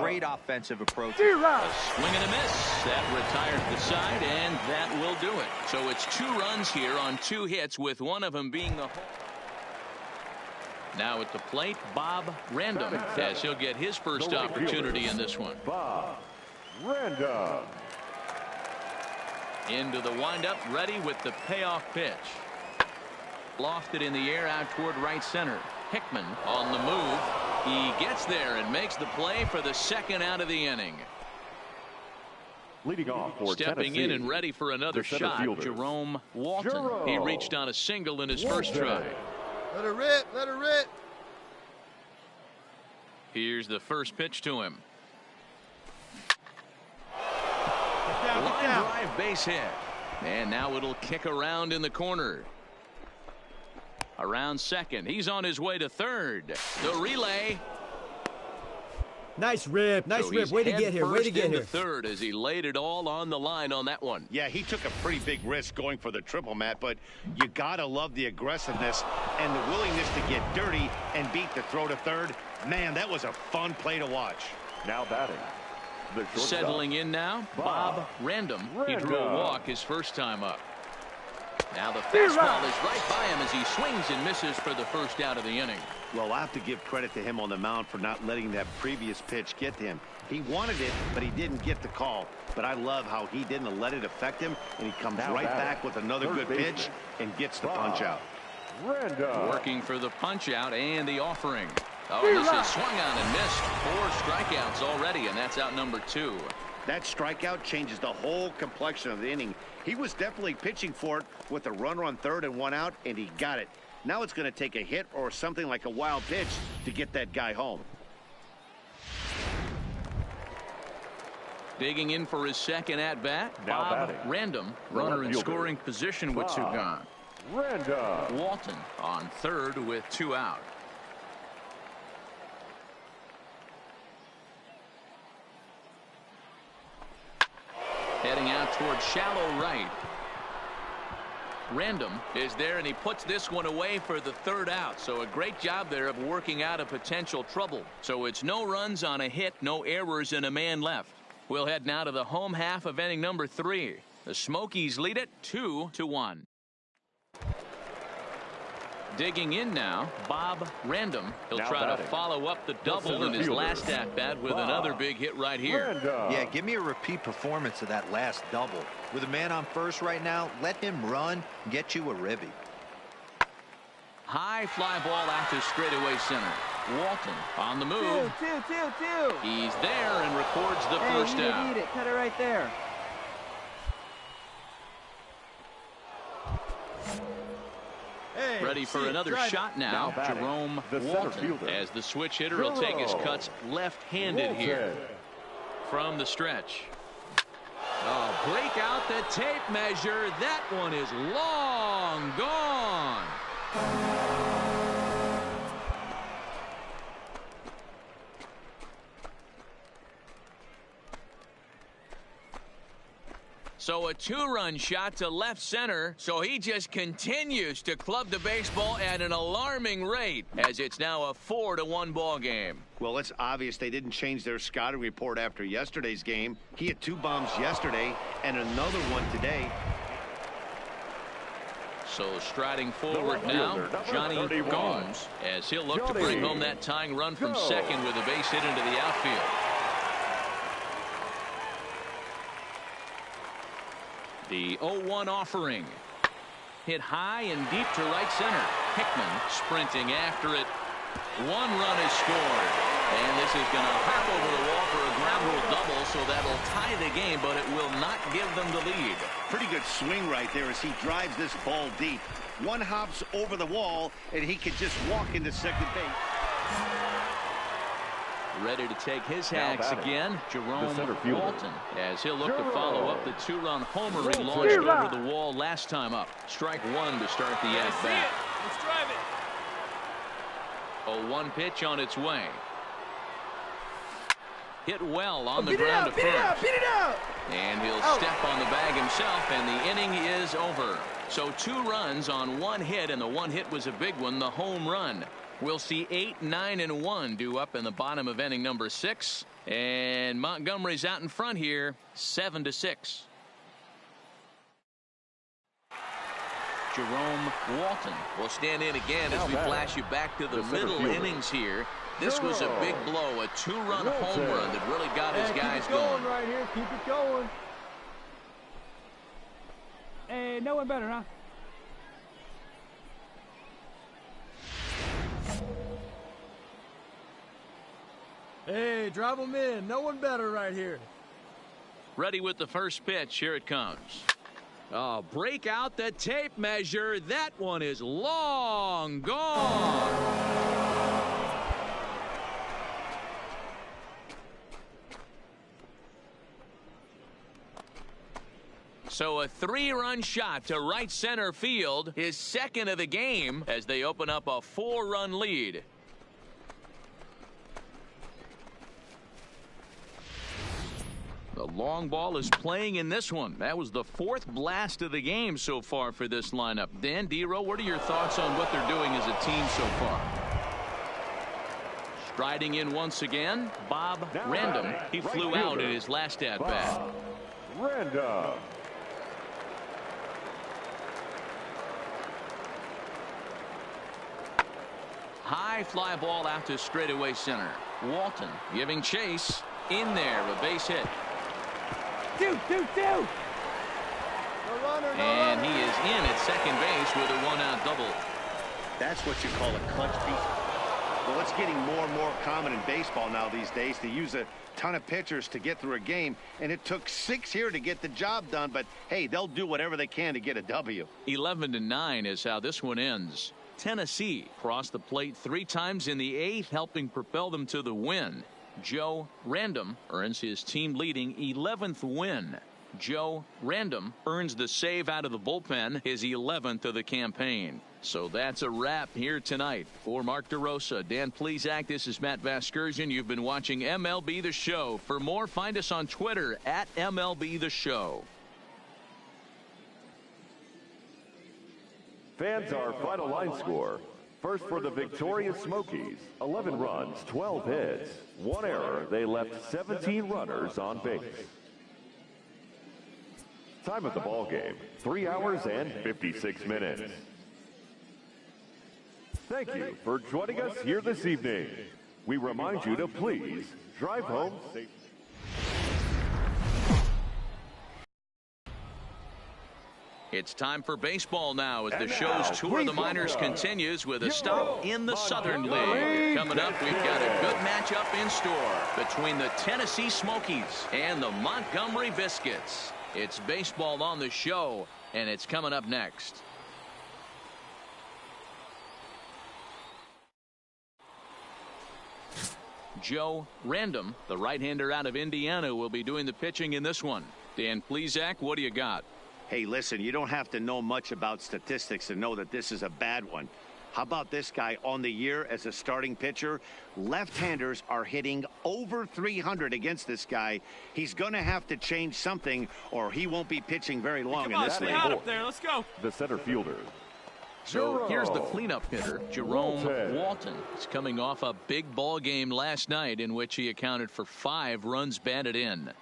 great offensive approach. A swing and a miss. That retires the side, and that will do it. So it's 2 runs here on 2 hits, with one of them being the home. Now at the plate, Bob Random, as he'll get his first opportunity in this one. Bob Random. Into the windup, ready with the payoff pitch. Lofted in the air out toward right center. Hickman on the move. He gets there and makes the play for the second out of the inning. Leading off for Stepping Tennessee, in and ready for another shot, fielder, Jerome Walton. Jerome. He reached on a single in his first try. Let her rip, let her rip. Here's the first pitch to him. Get down. Drive base hit. And now it'll kick around in the corner. Around second. He's on his way to third. The relay. Nice rip. Nice rip. Way to get here. Way to get here. Third as he laid it all on the line on that one. Yeah, he took a pretty big risk going for the triple, Matt, but you got to love the aggressiveness and the willingness to get dirty and beat the throw to third. Man, that was a fun play to watch. Now batting. The Settling in now, Bob Random. He drew a walk his first time up. Now the fastball is right by him as he swings and misses for the first out of the inning. Well, I have to give credit to him on the mound for not letting that previous pitch get to him. He wanted it, but he didn't get the call. But I love how he didn't let it affect him, and he comes right back with another good pitch and gets the punch out. Working for the punch out and the offering. Oh, and this is swung on and missed. 4 strikeouts already, and that's out number 2. That strikeout changes the whole complexion of the inning. He was definitely pitching for it with a runner on third and 1 out, and he got it. Now it's going to take a hit or something like a wild pitch to get that guy home. Digging in for his second at-bat, Bob Random, runner in scoring position with 2 gone. Walton on third with 2 out. Heading out towards shallow right. Random is there, and he puts this one away for the 3rd out. So a great job there of working out a potential trouble. So it's no runs on a hit, no errors, and a man left. We'll head now to the home half of inning number 3. The Smokies lead it 2-1. Digging in now, Bob Random. He'll try to follow up the double in his last at-bat with another big hit right here. Yeah, give me a repeat performance of that last double. With a man on first right now, let him run, get you a ribby. High fly ball out to straightaway center. Walton on the move. He's there and records the first out. Eat it. Cut it right there. Ready for another shot now. Jerome Walton, as the switch hitter, will take his cuts left-handed here from the stretch. Oh, break out the tape measure. That one is long gone. So a 2-run shot to left center. So he just continues to club the baseball at an alarming rate as it's now a 4-1 ball game. Well, it's obvious they didn't change their scouting report after yesterday's game. He had 2 bombs yesterday and another one today. So striding forward now, Johnny Gomes, as he'll look to bring home that tying run from second with a base hit into the outfield. The 0-1 offering. Hit high and deep to right center. Hickman sprinting after it. 1 run is scored. And this is going to hop over the wall for a ground rule double, so that'll tie the game, but it will not give them the lead. Pretty good swing right there as he drives this ball deep. 1 hops over the wall, and he can just walk into second base. Ready to take his hacks again, Jerome Walton, as he'll look to follow up the 2-run homer he launched over the wall last time up. Strike 1 to start the at-bat. Let's drive it. 0-1 pitch on its way. Hit well on the ground to first. Beat it out! And he'll step on the bag himself, and the inning is over. So 2 runs on 1 hit, and the 1 hit was a big one, the home run. We'll see 8, 9, and 1 due up in the bottom of inning number 6. And Montgomery's out in front here, 7-6. Jerome Walton will stand in again as we flash you back to the middle innings here. This was a big blow, a 2-run home run that really got his guys going. Right here, keep it going. Hey, no one better, huh? Hey, drive them in. No one better right here. Ready with the first pitch. Here it comes. Oh, break out the tape measure. That one is long gone. So a 3-run shot to right center field, his second of the game, as they open up a 4-run lead. The long ball is playing in this one. That was the 4th blast of the game so far for this lineup. Dan, D-Row, what are your thoughts on what they're doing as a team so far? Striding in once again, Bob Random. He flew out in his last at-bat. Random. High fly ball out to straightaway center. Walton giving chase. In there, a base hit. Two. And he is in at second base with a one-out double. That's what you call a clutch piece. Well, it's getting more and more common in baseball now these days to use a ton of pitchers to get through a game, and it took 6 here to get the job done, but hey, they'll do whatever they can to get a W. 11-9 is how this one ends. Tennessee crossed the plate 3 times in the 8th, helping propel them to the win. Joe Random earns his team leading 11th win. Joe Random earns the save out of the bullpen, his 11th of the campaign. So that's a wrap here tonight. For Mark DeRosa, Dan Plesac, this is Matt Vasgersian. You've been watching MLB The Show. For more, find us on Twitter at MLB The Show. Fans, our final line score. First for the victorious Smokies, 11 runs, 12 hits, 1 error. They left 17 runners on base. Time of the ball game, 3 hours and 56 minutes. Thank you for joining us here this evening. We remind you to please drive home safely. It's time for baseball now as the show's tour of the minors continues with a stop in the Southern League. Coming up, we've got a good matchup in store between the Tennessee Smokies and the Montgomery Biscuits. It's baseball on the show, and it's coming up next. Joe Random, the right-hander out of Indiana, will be doing the pitching in this one. Dan Plesac, what do you got? Hey, listen, you don't have to know much about statistics to know that this is a bad one. How about this guy on the year as a starting pitcher? Left-handers are hitting over 300 against this guy. He's going to have to change something or he won't be pitching very long in this league. Out up there. Let's go. The center fielder. So here's the cleanup hitter, Jerome Walton. He's coming off a big ball game last night in which he accounted for 5 runs batted in.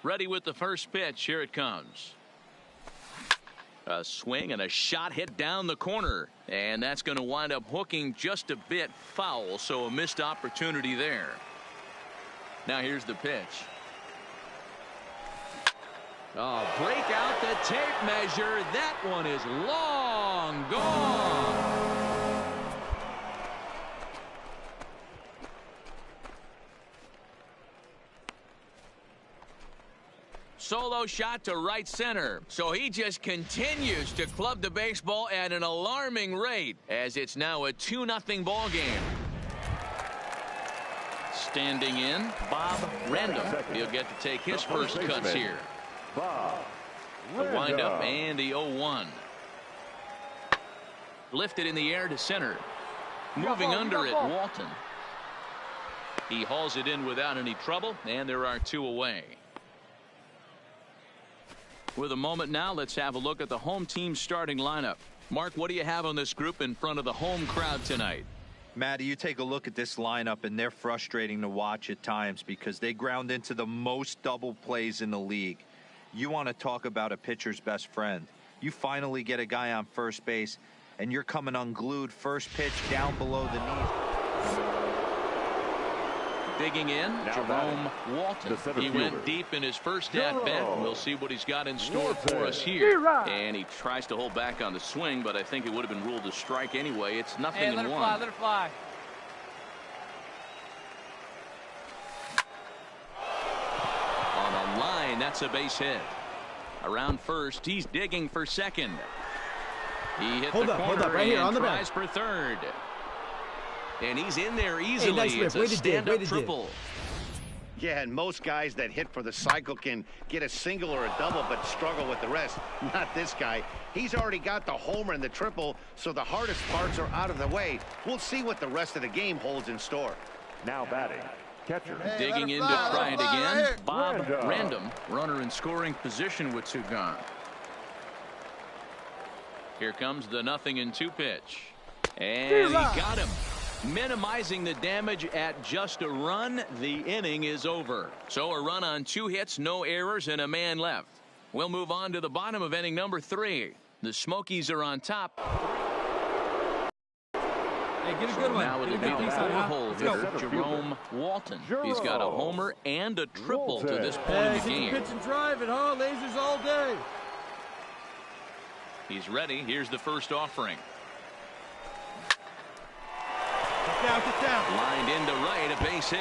Ready with the first pitch. Here it comes. A swing and a shot hit down the corner. And that's going to wind up hooking just a bit foul. So a missed opportunity there. Now here's the pitch. Oh, break out the tape measure. That one is long gone. Solo shot to right center. So he just continues to club the baseball at an alarming rate as it's now a 2-0 ball game. Standing in, Bob Random. He'll get to take his first cuts here. The windup and the 0-1. Lifted in the air to center. Moving under it, Walton. He hauls it in without any trouble, and there are 2 away. With a moment now, let's have a look at the home team starting lineup. Mark, what do you have on this group in front of the home crowd tonight? Matty, you take a look at this lineup, and they're frustrating to watch at times because they ground into the most double plays in the league. You want to talk about a pitcher's best friend. You finally get a guy on first base, and you're coming unglued. First pitch down below the knee. Digging in, Jerome Walton. He went deep in his first at-bat. We'll see what he's got in store for us here. And he tries to hold back on the swing, but I think it would have been ruled a strike anyway. It's 0-1. Hey, let it fly. On a line, that's a base hit. Around first, he's digging for second. He hit the corner right here, on the tries for third. And he's in there easily. It's a stand-up triple. Yeah, and most guys that hit for the cycle can get a single or a double but struggle with the rest. Not this guy. He's already got the homer and the triple, so the hardest parts are out of the way. We'll see what the rest of the game holds in store. Now batting, catcher. Digging in to try it again. Bob Random, runner in scoring position with 2 gone. Here comes the 0-2 pitch. And he got him. Minimizing the damage at just a run. The inning is over. So a run on 2 hits, no errors, and a man left. We'll move on to the bottom of inning number 3. The Smokies are on top. Hey, get a good one. Now with a big hole hitter, Jerome Walton. He's got a homer and a triple to this point in the game. Pitch and drive it, huh? Lasers all day. He's ready. Here's the first offering. Get down. Lined into right, a base hit.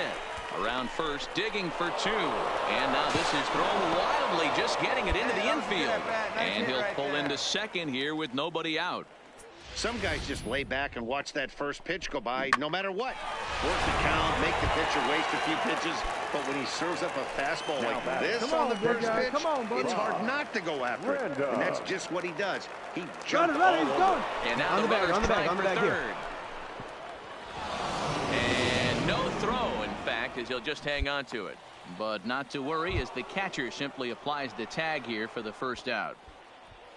Around first, digging for 2. And now this is thrown wildly, just getting it into the infield. And he'll pull into second here with nobody out. Some guys just lay back and watch that first pitch go by no matter what. Work the count, make the pitcher waste a few pitches. But when he serves up a fastball like this on the first pitch, it's hard not to go after it. And that's just what he does. He jumped all over. And now the runner's trying for third. And no throw, in fact, as he'll just hang on to it. But not to worry, as the catcher simply applies the tag here for the first out.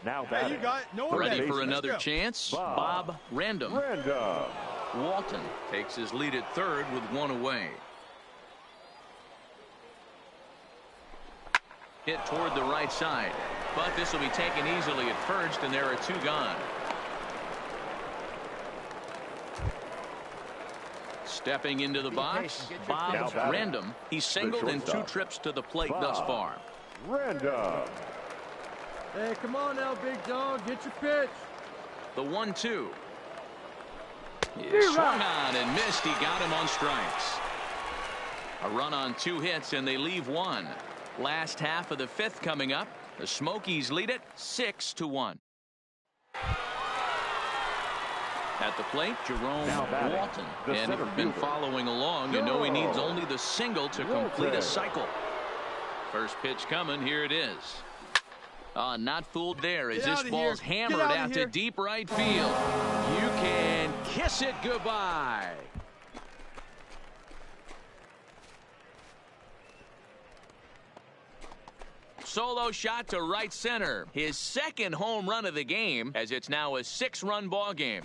Now Hey, you got no one ready for another chance. Bob Random. Walton takes his lead at third with 1 away. Hit toward the right side, but this will be taken easily at first, and there are 2 gone. Stepping into the box, Bob Random. He's singled in 2 trips to the plate thus far. Random. Hey, come on now, big dog. Get your pitch. The 1-2. He swung on and missed. He got him on strikes. A run on 2 hits, and they leave 1. Last half of the 5th coming up. The Smokies lead it 6-1. At the plate, Jerome Walton. And if you've been following along, you know he needs only the single to complete a cycle. First pitch coming. Here it is. Not fooled there as this ball's hammered out to deep right field. You can kiss it goodbye. Solo shot to right center. His 2nd home run of the game, as it's now a 6-run ball game.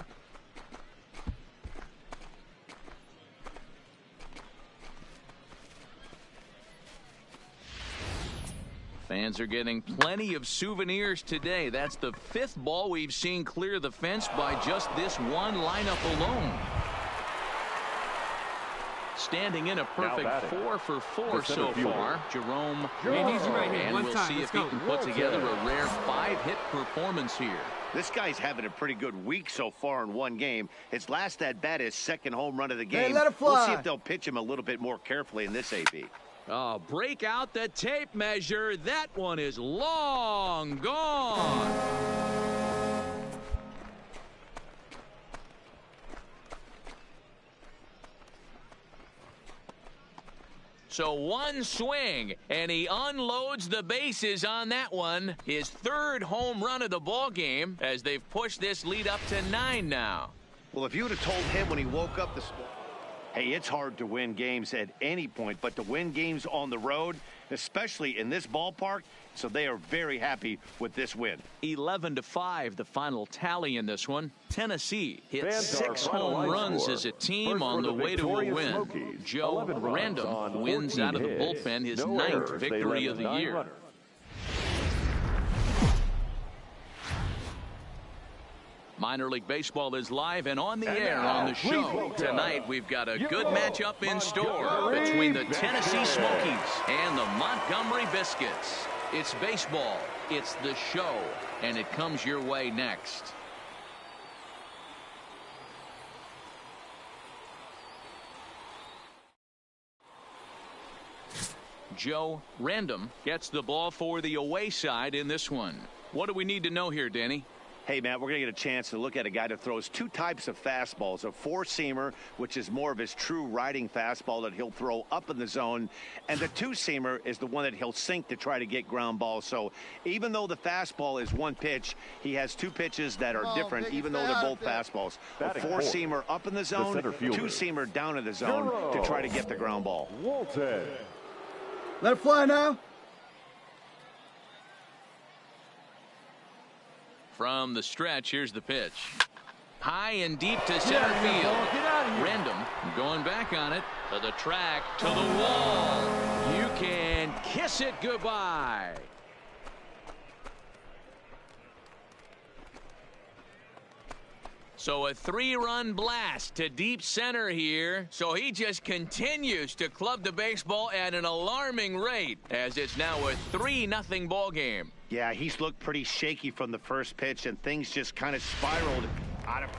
Fans are getting plenty of souvenirs today. That's the 5th ball we've seen clear the fence by just this one lineup alone. Standing in a perfect 4 for 4 so far, Jerome. And we'll see if he can put together a rare 5-hit performance here. This guy's having a pretty good week so far in one game. His last at-bat, his 2nd home run of the game. Hey, let it fly. We'll see if they'll pitch him a little bit more carefully in this AB. Oh, break out the tape measure. That one is long gone. So one swing, and he unloads the bases on that one. His 3rd home run of the ball game as they've pushed this lead up to 9 now. Well, if you would have told him when he woke up this morning, hey, it's hard to win games at any point, but to win games on the road, especially in this ballpark, so they are very happy with this win. 11-5, the final tally in this one. Tennessee hit Fans 6 are home final runs score. as a team First on for the the way to a victorious win. Smokies, Joe 11 runs Random on wins 14 out of the hits. bullpen, his No 9th errors. They victory left of the 9 year. runners. Minor League Baseball is live and on the air on the show. Tonight we've got a good matchup in store between the Tennessee Smokies and the Montgomery Biscuits. It's baseball, it's the show, and it comes your way next. Joe Random gets the ball for the away side in this one. What do we need to know here, Danny? Hey, Matt, we're going to get a chance to look at a guy that throws 2 types of fastballs. A 4-seamer, which is more of his true riding fastball that he'll throw up in the zone. And the 2-seamer is the one that he'll sink to try to get ground balls. So even though the fastball is one pitch, he has 2 pitches that are different, even though they're both fastballs. A 4-seamer up in the zone, 2-seamer down in the zone to try to get the ground ball. Walton. Let it fly now. From the stretch, here's the pitch. High and deep to center field. Random going back on it. To the track, to the wall. You can kiss it goodbye. So a 3-run blast to deep center here. So he just continues to club the baseball at an alarming rate as it's now a 3-0 ball game. Yeah, he's looked pretty shaky from the first pitch, and things just kind of spiraled out of.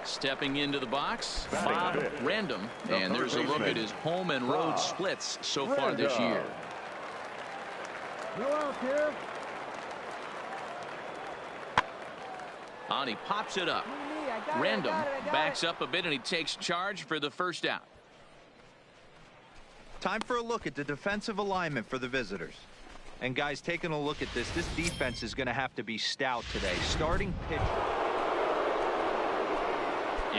Stepping into the box, Bob Random. And there's a look at his home and road splits so far this year. No out here. On, he pops it up. Random backs up a bit, and he takes charge for the first out. Time for a look at the defensive alignment for the visitors. And guys, taking a look at this defense is going to have to be stout today. Starting pitcher.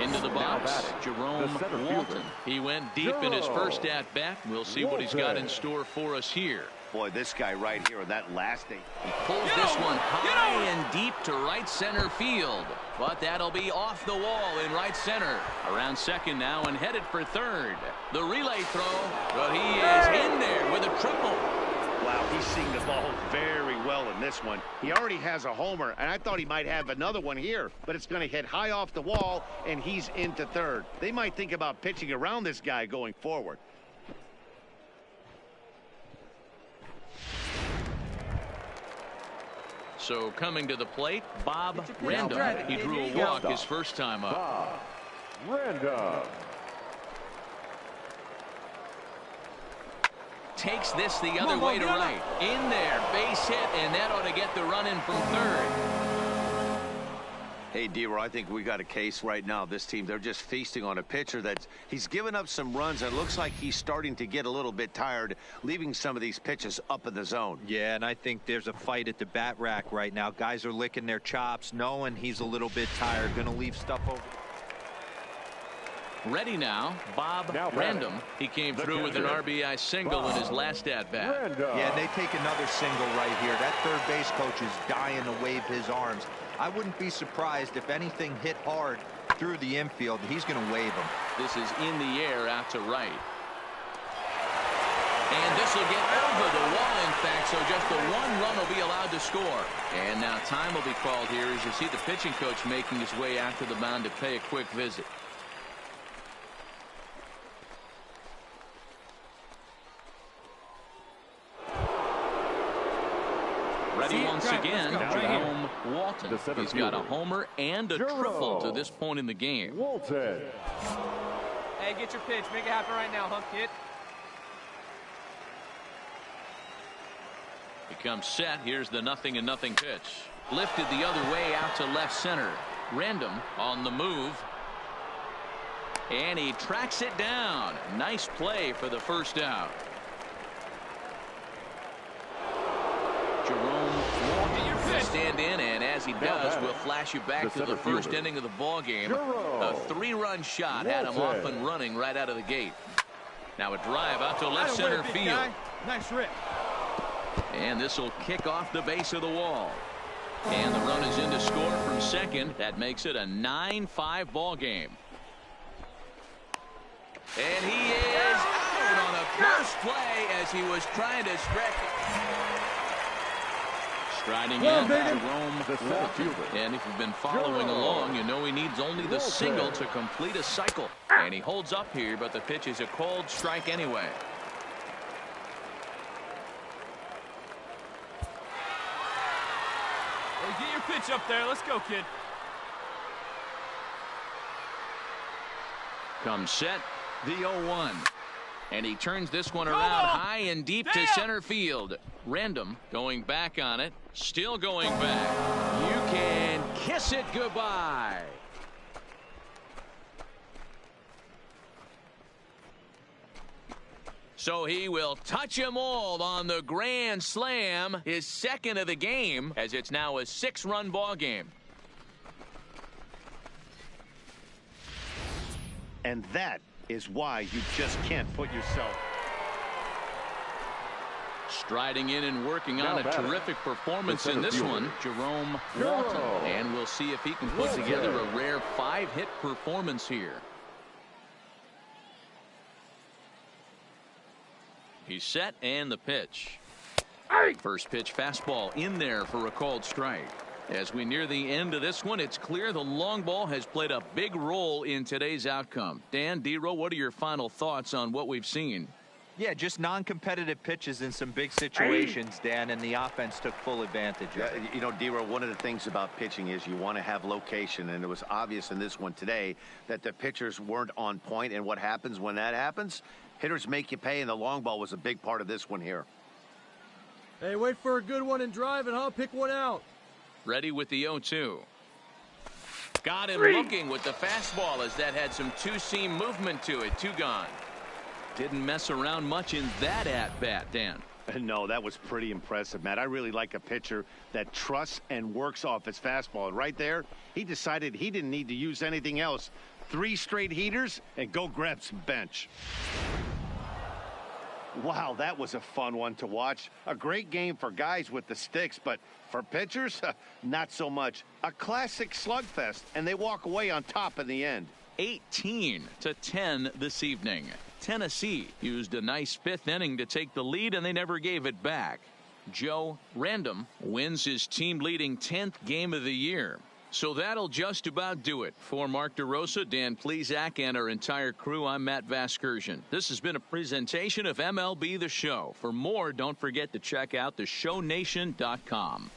Into the box, Jerome Walton. He went deep in his first at-bat. We'll see what he's got in store for us here. Boy, this guy right here, that last day. He pulls this one high and deep to right center field. But that'll be off the wall in right center. Around second now and headed for third. The relay throw, but he is in there with a triple. Wow, he's seeing the ball very well in this one. He already has a homer, and I thought he might have another one here, but it's going to hit high off the wall, and he's into third. They might think about pitching around this guy going forward. So coming to the plate, Bob Random. He drew a walk his first time up. Bob Random. Takes this the other way to right. In there, base hit, and that ought to get the run in from third. Hey, D-Roy, I think we got a case right now. This team, they're just feasting on a pitcher that he's given up some runs, and it looks like he's starting to get a little bit tired, leaving some of these pitches up in the zone. Yeah, and I think there's a fight at the bat rack right now. Guys are licking their chops, knowing he's a little bit tired, going to leave stuff over. Ready now, Bob Random. He came through with an RBI single in his last at-bat. Yeah, they take another single right here. That third base coach is dying to wave his arms. I wouldn't be surprised if anything hit hard through the infield. He's going to wave them. This is in the air out to right. And this will get over the wall, in fact, so just the one run will be allowed to score. And now time will be called here as you see the pitching coach making his way out to the mound to pay a quick visit. Ready once again, Jerome Walton. He's got a homer and a triple to this point in the game. Walton. Hey, get your pitch. Make it happen right now, huh, kid? He comes set. Here's the 0-0 pitch. Lifted the other way out to left center. Random on the move. And he tracks it down. Nice play for the first out. Jerome Walton will stand in, and as he does, we'll flash you back to the first inning of the ball game. A 3-run shot had him off and running right out of the gate. Now a drive out to left center field. Nice rip. And this will kick off the base of the wall. And the run is in to score from second. That makes it a 9-5 ball game. And he is out on a first play as he was trying to stretch it. Striding in, Jerome Walton. And if you've been following along, you know he needs only the single to complete a cycle. And he holds up here, but the pitch is a cold strike anyway. Hey, get your pitch up there. Let's go, kid. Comes set, the 0-1. And he turns this one around high and deep to center field. Random going back on it. Still going back. You can kiss it goodbye. So he will touch them all on the grand slam. His second of the game, as it's now a 6-run ball game. And that is why you just can't put yourself. Striding in and working on a terrific performance in this one, Jerome Walton. And we'll see if he can put together a rare 5-hit performance here. He's set, and the pitch. First pitch fastball in there for a called strike. As we near the end of this one, it's clear the long ball has played a big role in today's outcome. Dan, D-Row, what are your final thoughts on what we've seen? Yeah, just non-competitive pitches in some big situations, Dan, and the offense took full advantage of it. You know, D-Row, one of the things about pitching is you want to have location, and it was obvious in this one today that the pitchers weren't on point, and what happens when that happens? Hitters make you pay, and the long ball was a big part of this one here. Hey, wait for a good one and drive, and I'll pick one out. Ready with the 0-2. Got him looking with the fastball as that had some two-seam movement to it. 2 gone. Didn't mess around much in that at-bat, Dan. No, that was pretty impressive, Matt. I really like a pitcher that trusts and works off his fastball. And right there, he decided he didn't need to use anything else. 3 straight heaters and go grab some bench. Wow, that was a fun one to watch. A great game for guys with the sticks, but for pitchers, not so much. A classic slugfest, and they walk away on top in the end. 18-10 this evening. Tennessee used a nice 5th inning to take the lead, and they never gave it back. Joe Random wins his team-leading 10th game of the year. So that'll just about do it. For Mark DeRosa, Dan Plesac, and our entire crew, I'm Matt Vasgersian. This has been a presentation of MLB The Show. For more, don't forget to check out theshownation.com.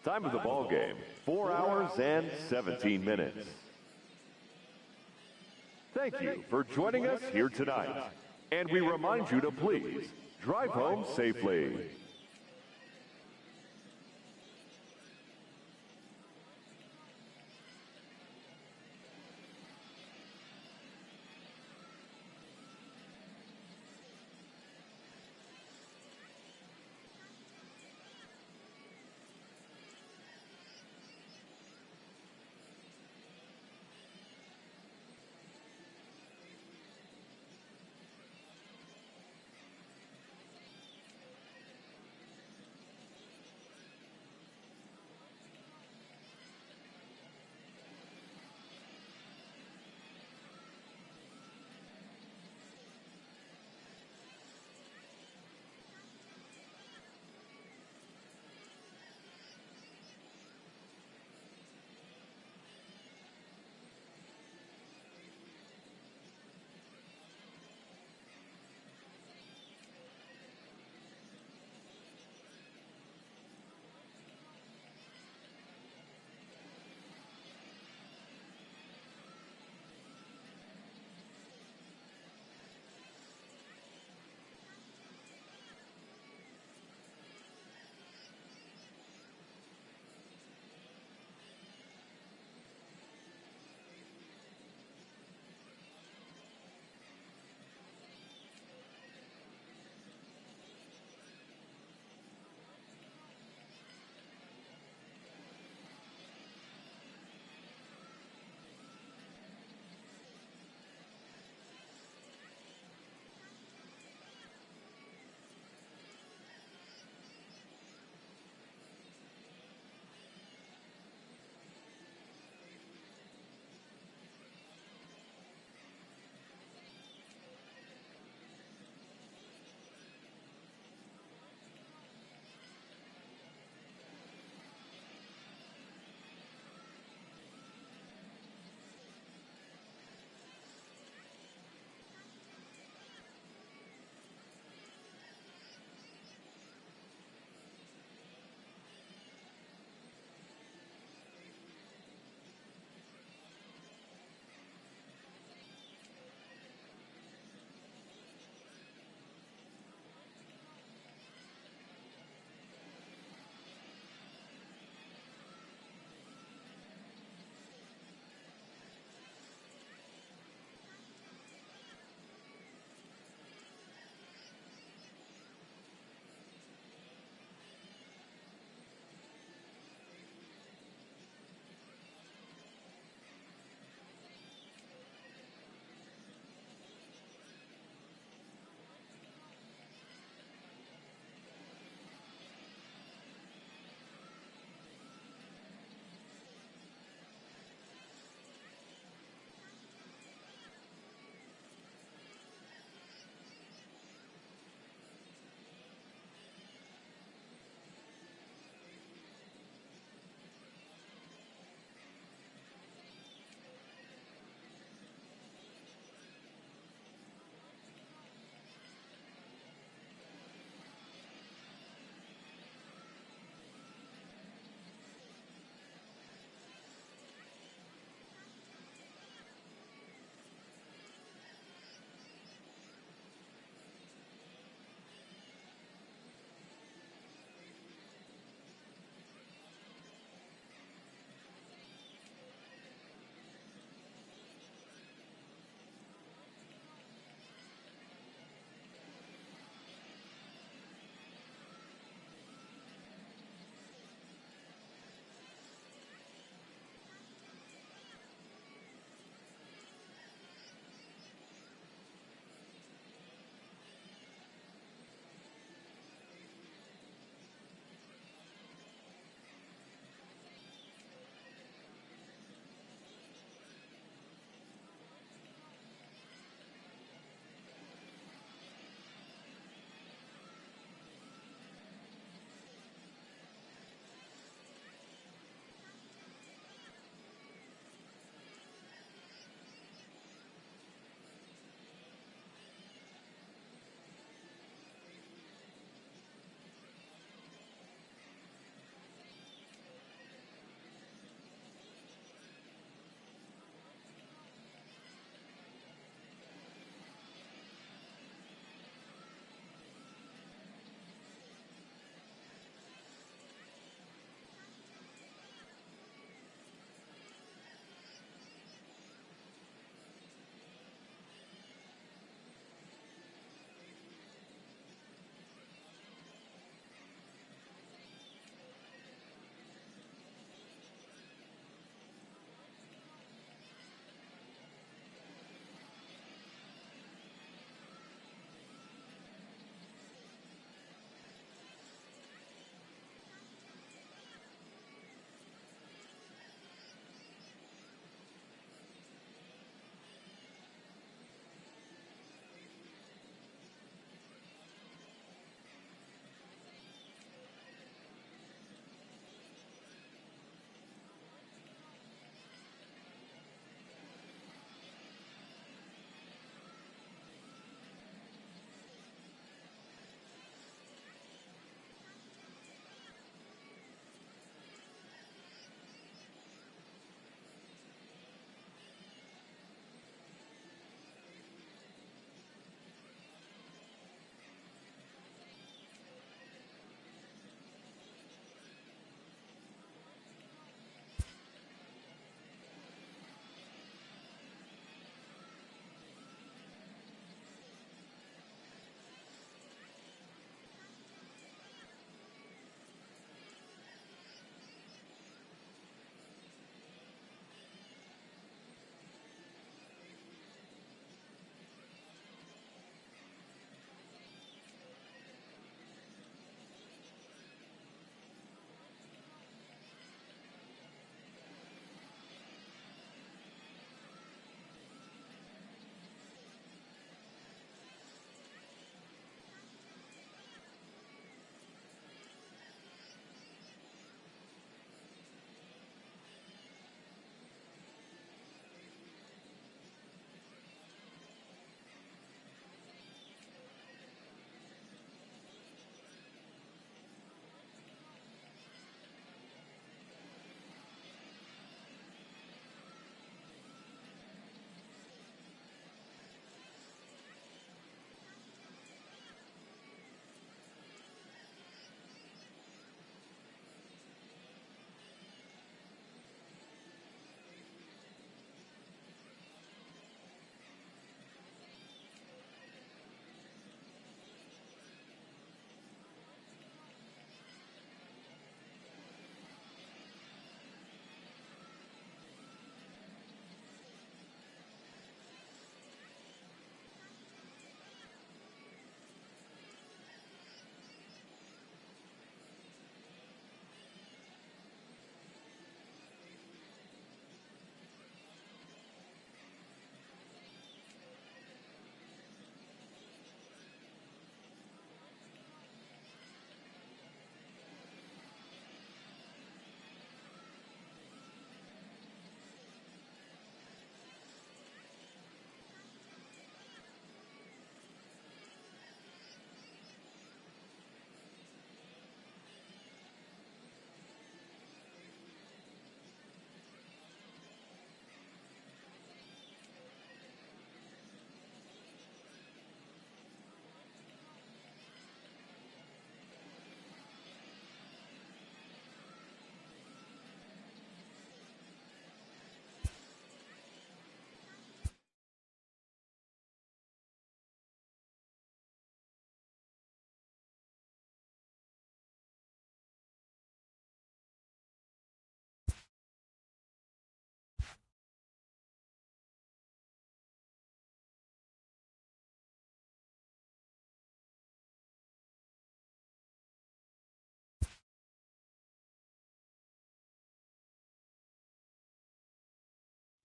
Time of the ball game, 4 hours and 17 minutes. Thank you for joining us here tonight. And we remind you to please drive home safely.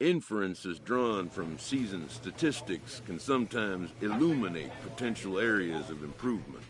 Inferences drawn from season statistics can sometimes illuminate potential areas of improvement.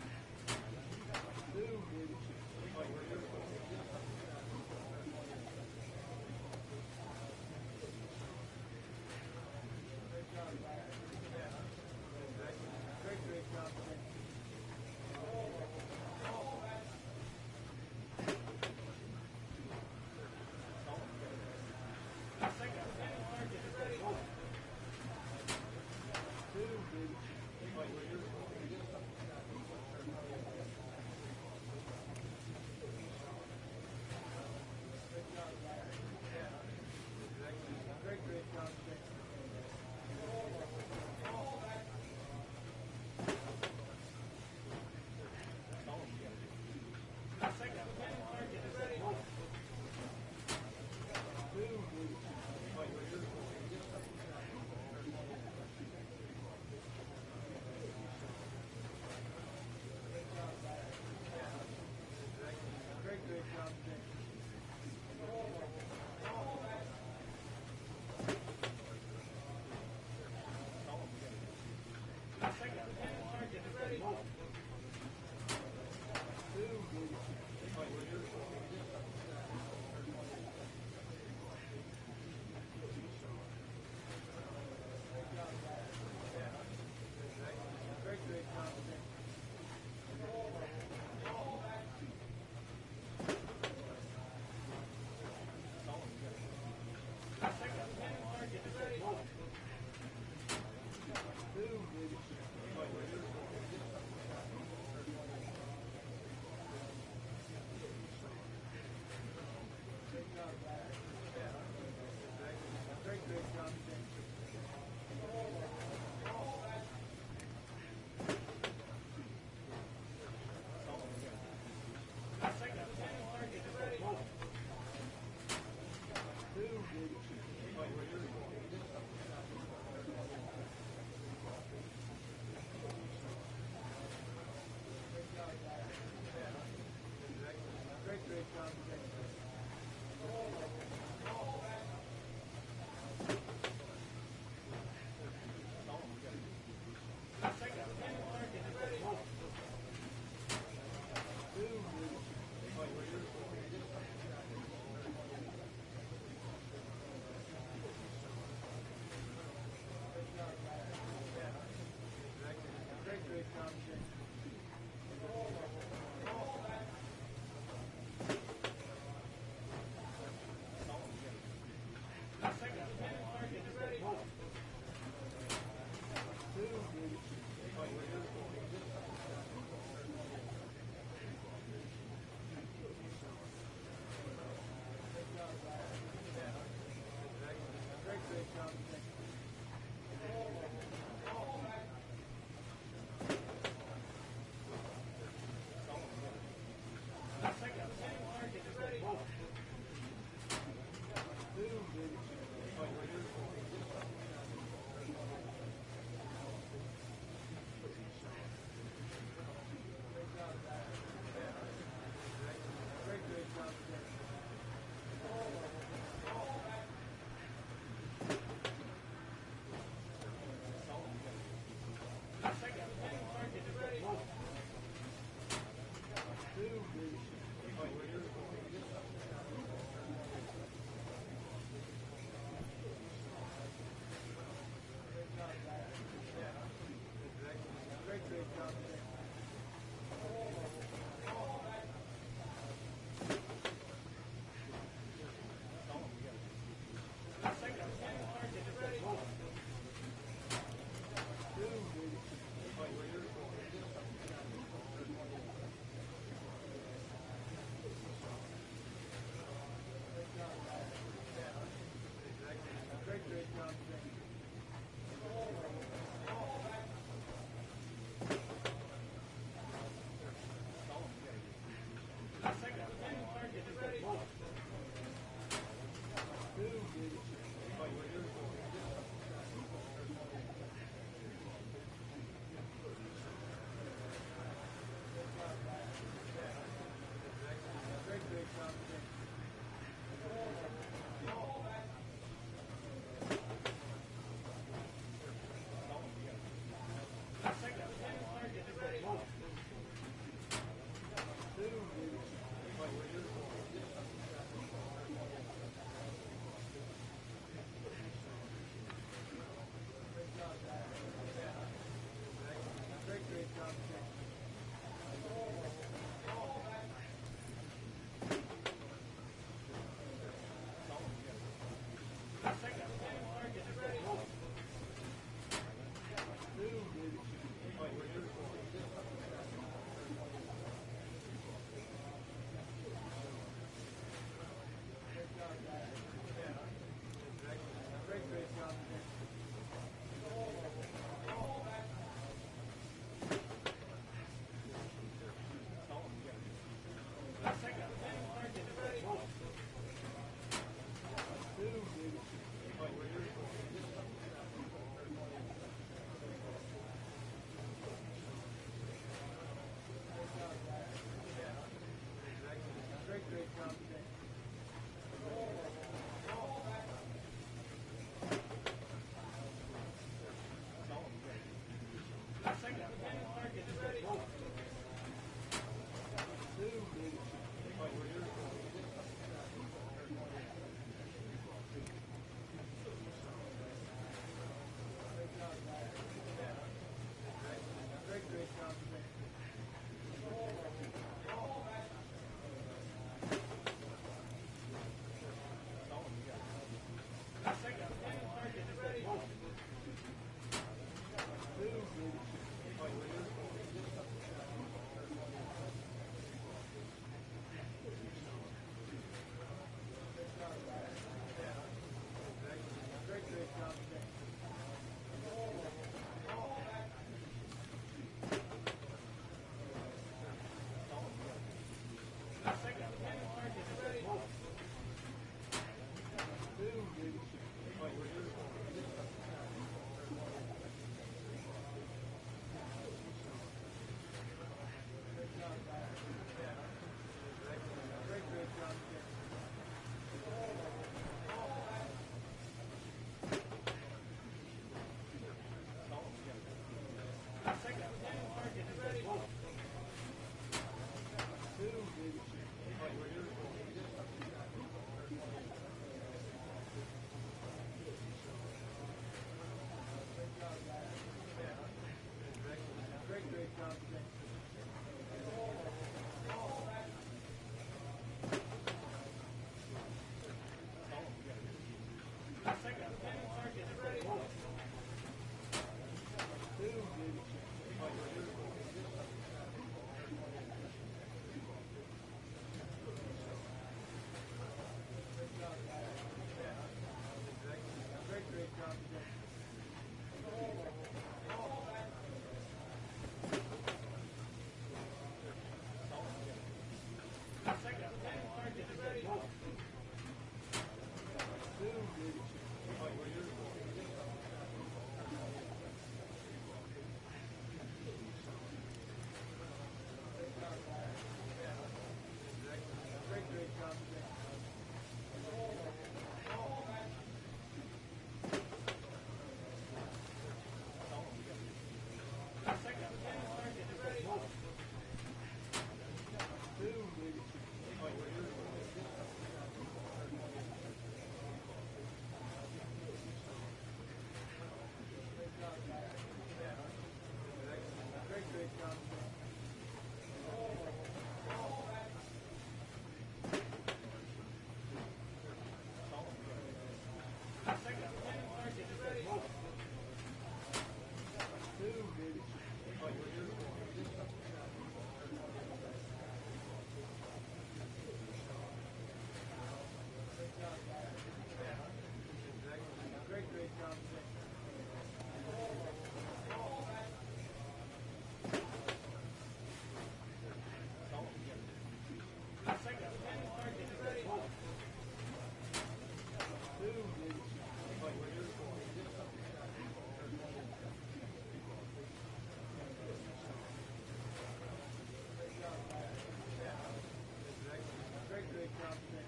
Great job today.